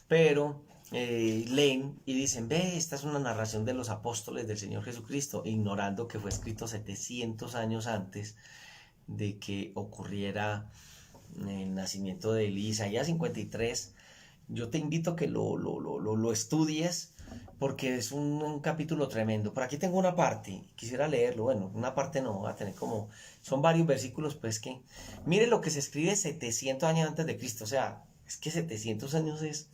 pero leen y dicen: ve, esta es una narración de los apóstoles del Señor Jesucristo, ignorando que fue escrito 700 años antes de que ocurriera el nacimiento de él. Isaías 53, yo te invito a que lo estudies, porque es un capítulo tremendo. Por aquí tengo una parte, quisiera leerlo. Bueno, una parte no, va a tener como, son varios versículos, pues que, mire lo que se escribe 700 años antes de Cristo. O sea, es que 700 años es,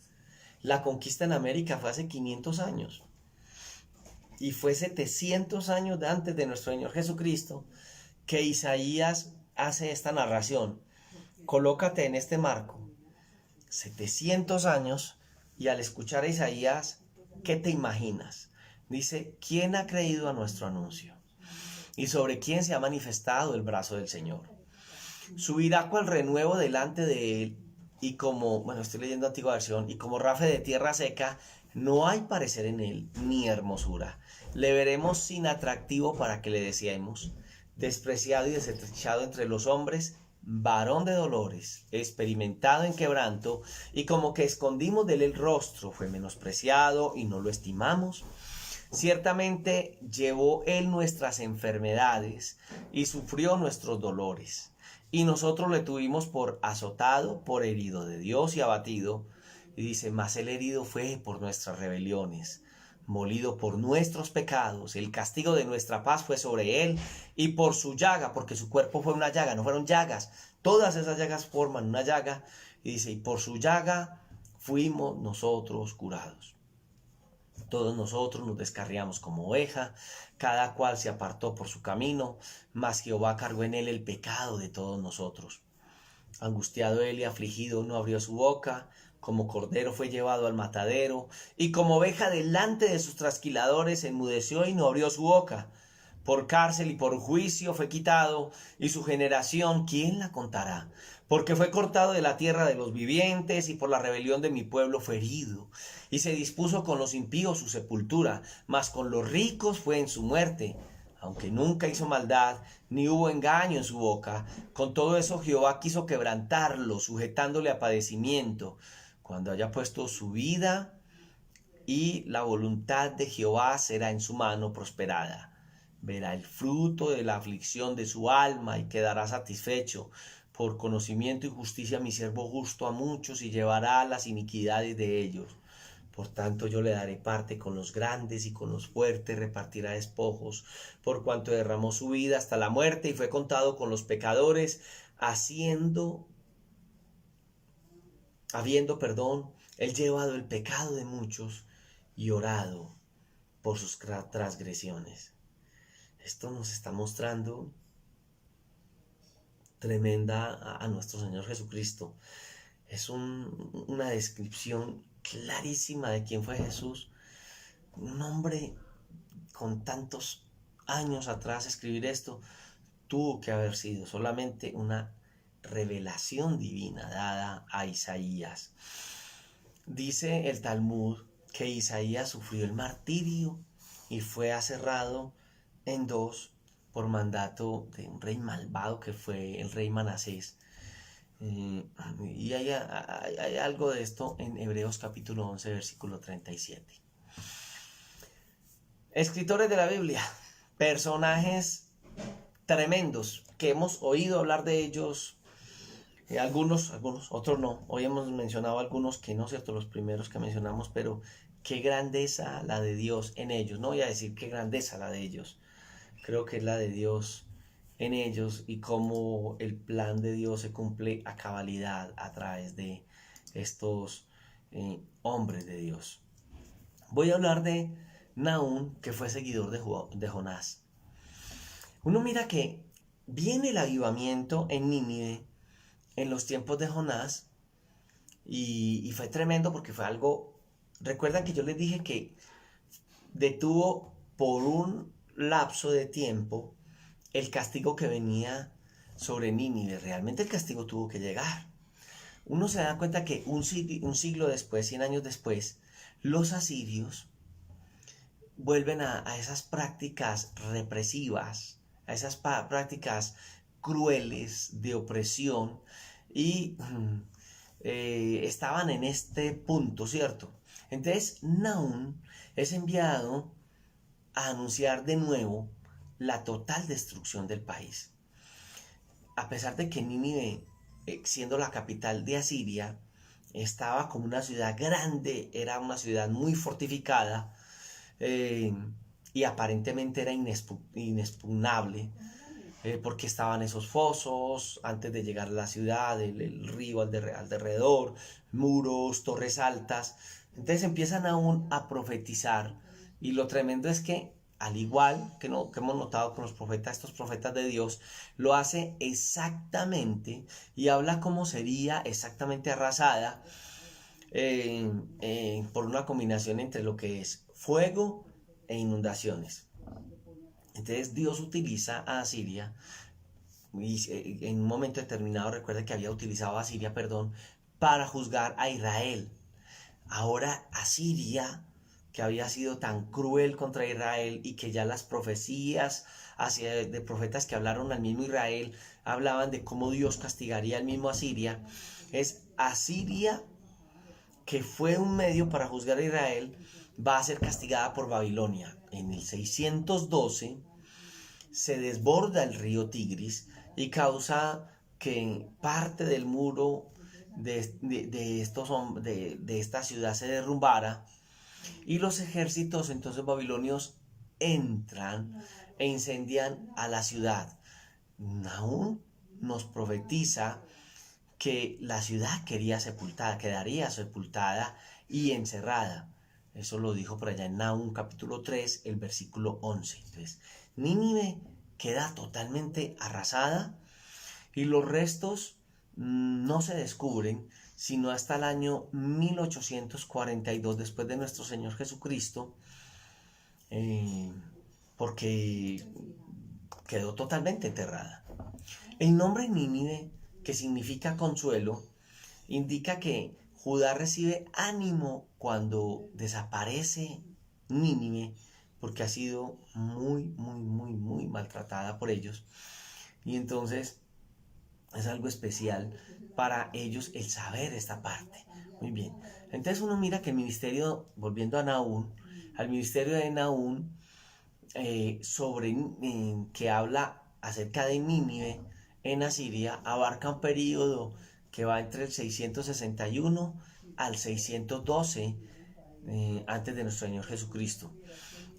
la conquista en América fue hace 500 años. Y fue 700 años antes de nuestro Señor Jesucristo que Isaías hace esta narración. Colócate en este marco. 700 años, y al escuchar a Isaías, ¿qué te imaginas? Dice: ¿quién ha creído a nuestro anuncio? ¿Y sobre quién se ha manifestado el brazo del Señor? Subirá cual renuevo delante de él, y como, bueno, estoy leyendo antigua versión, y como rafe de tierra seca, no hay parecer en él, ni hermosura. Le veremos sin atractivo para que le deseemos, despreciado y desechado entre los hombres, varón de dolores, experimentado en quebranto, y como que escondimos de él el rostro, fue menospreciado y no lo estimamos. Ciertamente llevó él nuestras enfermedades y sufrió nuestros dolores, y nosotros le tuvimos por azotado, por herido de Dios y abatido. Y dice: mas el herido fue por nuestras rebeliones, molido por nuestros pecados, el castigo de nuestra paz fue sobre él, y por su llaga, porque su cuerpo fue una llaga, no fueron llagas, todas esas llagas forman una llaga. Y dice: y por su llaga fuimos nosotros curados. Todos nosotros nos descarriamos como oveja, cada cual se apartó por su camino, mas Jehová cargó en él el pecado de todos nosotros. Angustiado él y afligido, no abrió su boca, como cordero fue llevado al matadero, y como oveja delante de sus trasquiladores enmudeció y no abrió su boca. Por cárcel y por juicio fue quitado, y su generación, ¿quién la contará? Porque fue cortado de la tierra de los vivientes, y por la rebelión de mi pueblo fue herido. Y se dispuso con los impíos su sepultura, mas con los ricos fue en su muerte. Aunque nunca hizo maldad, ni hubo engaño en su boca, con todo eso Jehová quiso quebrantarlo, sujetándole a padecimiento. Cuando haya puesto su vida, y la voluntad de Jehová será en su mano prosperada. Verá el fruto de la aflicción de su alma y quedará satisfecho. Por conocimiento y justicia mi siervo justo a muchos, y llevará las iniquidades de ellos. Por tanto yo le daré parte con los grandes, y con los fuertes repartirá despojos, por cuanto derramó su vida hasta la muerte y fue contado con los pecadores, habiendo, él llevado el pecado de muchos y orado por sus transgresiones. Esto nos está mostrando tremenda a nuestro Señor Jesucristo. Es una descripción clarísima de quién fue Jesús. Un hombre con tantos años atrás, escribir esto tuvo que haber sido solamente una revelación divina dada a Isaías. Dice el Talmud que Isaías sufrió el martirio y fue aserrado en dos por mandato de un rey malvado que fue el rey Manasés. Y hay algo de esto en Hebreos capítulo 11, versículo 37. Escritores de la Biblia, personajes tremendos que hemos oído hablar de ellos, algunos, otros no. Hoy hemos mencionado algunos que no, cierto, los primeros que mencionamos, pero qué grandeza la de Dios en ellos. No voy a decir qué grandeza la de ellos, creo que es la de Dios en ellos, y cómo el plan de Dios se cumple a cabalidad a través de estos hombres de Dios. Voy a hablar de Nahum, que fue seguidor de Jonás. Uno mira que viene el avivamiento en Nínive en los tiempos de Jonás, y fue tremendo porque fue algo. Recuerdan que yo les dije que detuvo por un lapso de tiempo el castigo que venía sobre Nínive. Realmente el castigo tuvo que llegar. Uno se da cuenta que un siglo después, 100 años después, los asirios vuelven a esas prácticas represivas, a esas prácticas crueles de opresión y estaban en este punto, ¿cierto? Entonces Nahum es enviado a anunciar de nuevo la total destrucción del país. A pesar de que Nínive, siendo la capital de Asiria, estaba como una ciudad grande, era una ciudad muy fortificada, eh, y aparentemente era inexpugnable, porque estaban esos fosos antes de llegar a la ciudad, el río alrededor, muros, torres altas. Entonces empiezan aún a profetizar, y lo tremendo es que al igual que, no, que hemos notado con los profetas, estos profetas de Dios, lo hace exactamente y habla cómo sería exactamente arrasada, por una combinación entre lo que es fuego e inundaciones. Entonces Dios utiliza a Asiria, y en un momento determinado recuerda que había utilizado a Asiria, perdón, para juzgar a Israel. Ahora Asiria, que había sido tan cruel contra Israel y que ya las profecías de profetas que hablaron al mismo Israel hablaban de cómo Dios castigaría al mismo Asiria, es Asiria, que fue un medio para juzgar a Israel, va a ser castigada por Babilonia. En el 612 se desborda el río Tigris y causa que parte del muro de esta ciudad se derrumbara, y los ejércitos entonces babilonios entran e incendian a la ciudad. Nahum nos profetiza que la ciudad quedaría sepultada y encerrada. Eso lo dijo por allá en Nahum capítulo 3, el versículo 11. Entonces, Nínive queda totalmente arrasada y los restos no se descubren sino hasta el año 1842 después de nuestro Señor Jesucristo, porque quedó totalmente enterrada. El nombre Nínive, que significa consuelo, indica que Judá recibe ánimo cuando desaparece Nínive, porque ha sido muy maltratada por ellos. Y entonces es algo especial para ellos el saber esta parte. Muy bien. Entonces uno mira que el ministerio, volviendo a Nahum, al ministerio de Nahum, que habla acerca de Nínive en Asiria, abarca un periodo que va entre el 661 al 612, antes de nuestro Señor Jesucristo.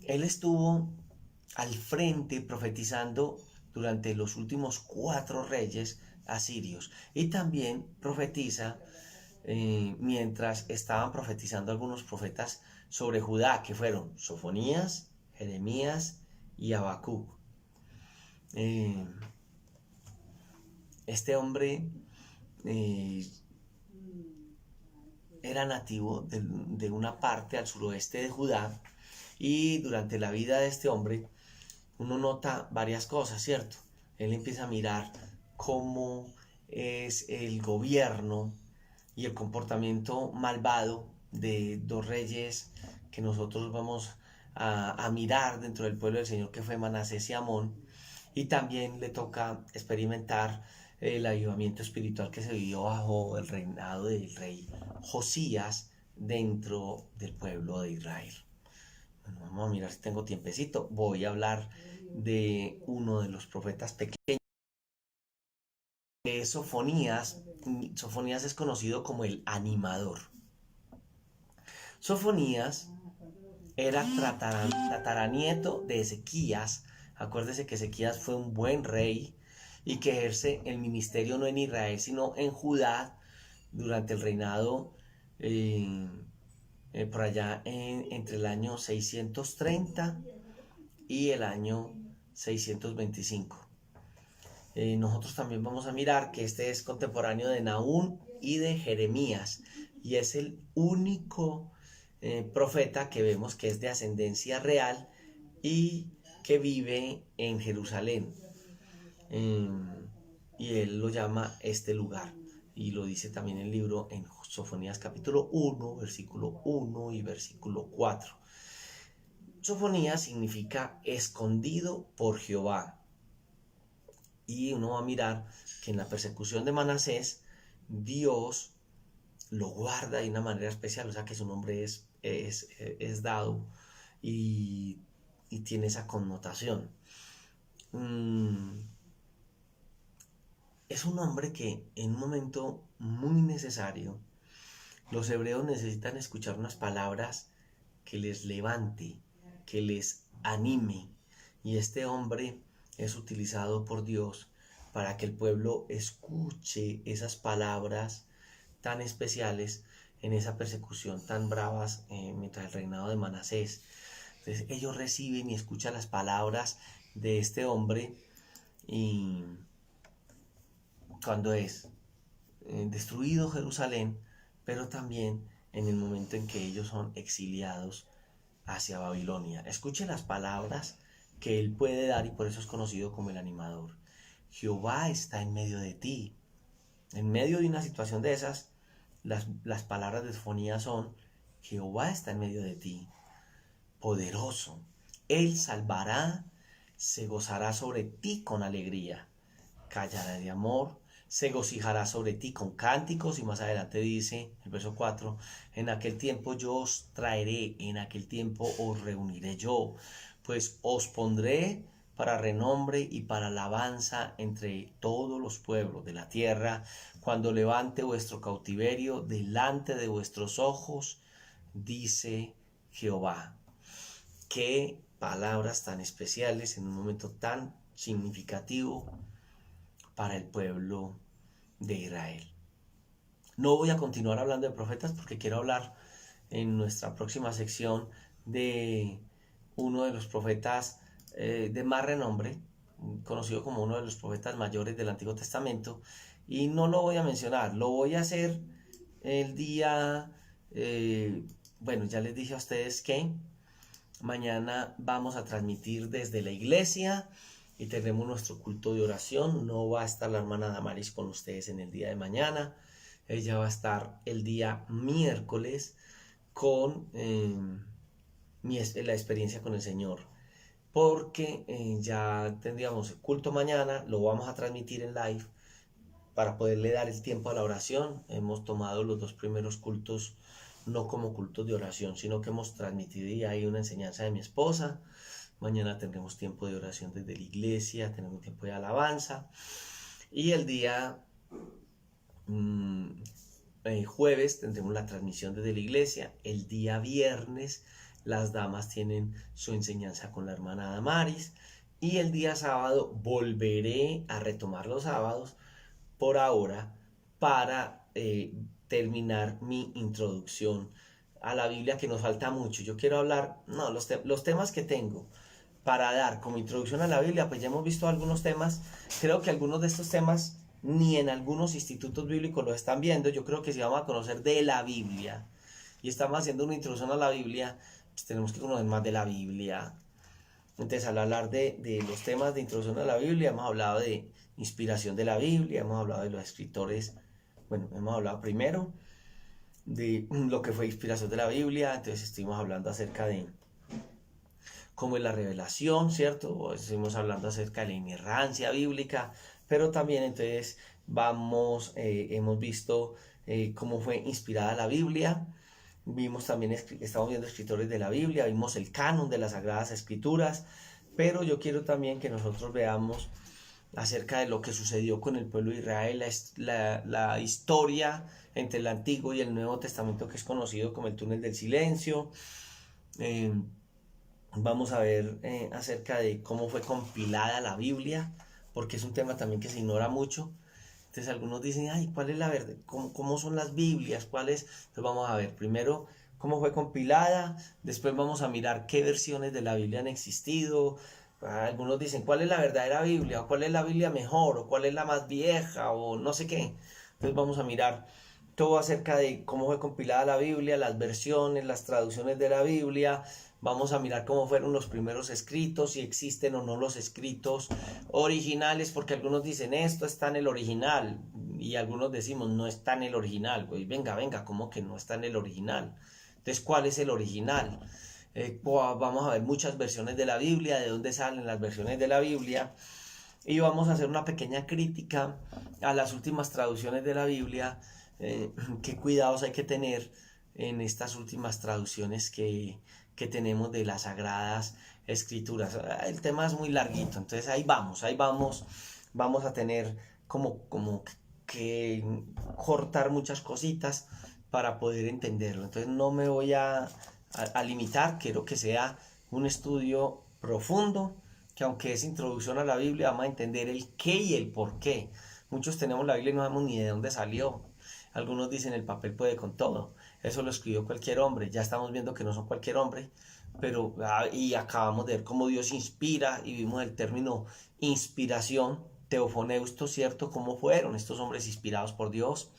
Él estuvo al frente profetizando durante los últimos 4 reyes asirios, y también profetiza mientras estaban profetizando algunos profetas sobre Judá, que fueron Sofonías, Jeremías y Habacuc. Este hombre era nativo de una parte al suroeste de Judá, y durante la vida de este hombre uno nota varias cosas, ¿cierto? Él empieza a mirar cómo es el gobierno y el comportamiento malvado de 2 reyes que nosotros vamos a mirar dentro del pueblo del Señor, que fue Manasés y Amón, y también le toca experimentar el avivamiento espiritual que se vivió bajo el reinado del rey Josías dentro del pueblo de Israel. Bueno, vamos a mirar si tengo tiempecito. Voy a hablar de uno de los profetas pequeños, Sofonías. Sofonías es conocido como el animador. Sofonías era tataranieto de Ezequías. Acuérdese que Ezequías fue un buen rey y que ejerce el ministerio no en Israel sino en Judá durante el reinado, por allá entre el año 630 y el año 625. Nosotros también vamos a mirar que este es contemporáneo de Nahum y de Jeremías, y es el único profeta que vemos que es de ascendencia real y que vive en Jerusalén. y él lo llama este lugar. Y lo dice también el libro en Sofonías capítulo 1, versículo 1 y versículo 4. Sofonías significa escondido por Jehová. Y uno va a mirar que en la persecución de Manasés, Dios lo guarda de una manera especial, o sea que su nombre es dado y tiene esa connotación. Es un hombre que en un momento muy necesario, los hebreos necesitan escuchar unas palabras que les levante, que les anime. Y este hombre es utilizado por Dios para que el pueblo escuche esas palabras tan especiales en esa persecución tan bravas mientras el reinado de Manasés. Entonces ellos reciben y escuchan las palabras de este hombre y cuando es destruido Jerusalén, pero también en el momento en que ellos son exiliados hacia Babilonia. Escuche las palabras que él puede dar y por eso es conocido como el animador. Jehová está en medio de ti. En medio de una situación de esas, las palabras de Sofonías son: Jehová está en medio de ti, poderoso. Él salvará, se gozará sobre ti con alegría, callará de amor, se regocijará sobre ti con cánticos. Y más adelante dice, el verso 4, en aquel tiempo yo os traeré, en aquel tiempo os reuniré yo, pues os pondré para renombre y para alabanza entre todos los pueblos de la tierra, cuando levante vuestro cautiverio delante de vuestros ojos, dice Jehová. Qué palabras tan especiales en un momento tan significativo para el pueblo de Israel. No voy a continuar hablando de profetas porque quiero hablar en nuestra próxima sección de uno de los profetas de más renombre, conocido como uno de los profetas mayores del Antiguo Testamento, y no lo voy a mencionar, lo voy a hacer el día, bueno, ya les dije a ustedes que mañana vamos a transmitir desde la iglesia y tendremos nuestro culto de oración. No va a estar la hermana Damaris con ustedes en el día de mañana. Ella va a estar el día miércoles con la experiencia con el Señor. Porque ya tendríamos el culto mañana, lo vamos a transmitir en live para poderle dar el tiempo a la oración. Hemos tomado los 2 primeros cultos no como cultos de oración, sino que hemos transmitido y hay una enseñanza de mi esposa. Mañana tendremos tiempo de oración desde la iglesia, tendremos tiempo de alabanza. Y el día jueves tendremos la transmisión desde la iglesia. El día viernes las damas tienen su enseñanza con la hermana Damaris. Y el día sábado volveré a retomar los sábados por ahora para terminar mi introducción a la Biblia, que nos falta mucho. Yo quiero hablar, no, los temas que tengo para dar como introducción a la Biblia, pues ya hemos visto algunos temas. Creo que algunos de estos temas ni en algunos institutos bíblicos lo están viendo. Yo creo que si vamos a conocer de la Biblia y estamos haciendo una introducción a la Biblia, pues tenemos que conocer más de la Biblia. Entonces, al hablar de los temas de introducción a la Biblia, hemos hablado de inspiración de la Biblia, hemos hablado de los escritores. Bueno, hemos hablado primero de lo que fue inspiración de la Biblia. Entonces estuvimos hablando acerca de cómo es la revelación, ¿cierto? Estuvimos hablando acerca de la inerrancia bíblica, pero también entonces hemos visto cómo fue inspirada la Biblia. Vimos también, estamos viendo escritores de la Biblia, vimos el canon de las Sagradas Escrituras, pero yo quiero también que nosotros veamos acerca de lo que sucedió con el pueblo de Israel, la historia entre el Antiguo y el Nuevo Testamento, que es conocido como el túnel del silencio. Vamos a ver acerca de cómo fue compilada la Biblia, porque es un tema también que se ignora mucho. Entonces algunos dicen, ay, ¿cuál es la verdad? ¿Cómo son las Biblias? Entonces vamos a ver primero cómo fue compilada, después vamos a mirar qué versiones de la Biblia han existido. Algunos dicen, ¿cuál es la verdadera Biblia? ¿O cuál es la Biblia mejor? ¿O cuál es la más vieja? O no sé qué. Entonces vamos a mirar todo acerca de cómo fue compilada la Biblia, las versiones, las traducciones de la Biblia. Vamos a mirar cómo fueron los primeros escritos, si existen o no los escritos originales, porque algunos dicen esto está en el original y algunos decimos no está en el original, güey, venga, ¿cómo que no está en el original? Entonces, ¿cuál es el original? Vamos a ver muchas versiones de la Biblia, de dónde salen las versiones de la Biblia, y vamos a hacer una pequeña crítica a las últimas traducciones de la Biblia, qué cuidados hay que tener en estas últimas traducciones que tenemos de las Sagradas Escrituras. El tema es muy larguito, entonces vamos a tener como que cortar muchas cositas para poder entenderlo. Entonces no me voy a limitar, quiero que sea un estudio profundo, que aunque es introducción a la Biblia, vamos a entender el qué y el por qué. Muchos tenemos la Biblia y no sabemos ni de dónde salió. Algunos dicen el papel puede con todo. Eso lo escribió cualquier hombre. Ya estamos viendo que no son cualquier hombre, pero y acabamos de ver cómo Dios inspira y vimos el término inspiración, teofoneusto, ¿cierto? ¿Cómo fueron estos hombres inspirados por Dios?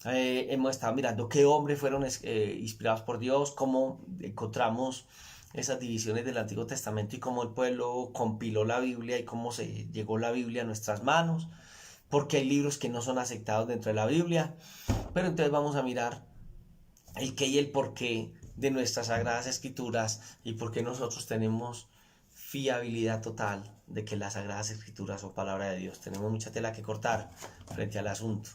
Hemos estado mirando qué hombres fueron inspirados por Dios, cómo encontramos esas divisiones del Antiguo Testamento y cómo el pueblo compiló la Biblia y cómo se llegó la Biblia a nuestras manos, porque hay libros que no son aceptados dentro de la Biblia. Pero entonces vamos a mirar el qué y el por qué de nuestras Sagradas Escrituras y por qué nosotros tenemos fiabilidad total de que las Sagradas Escrituras son palabra de Dios. Tenemos mucha tela que cortar frente al asunto.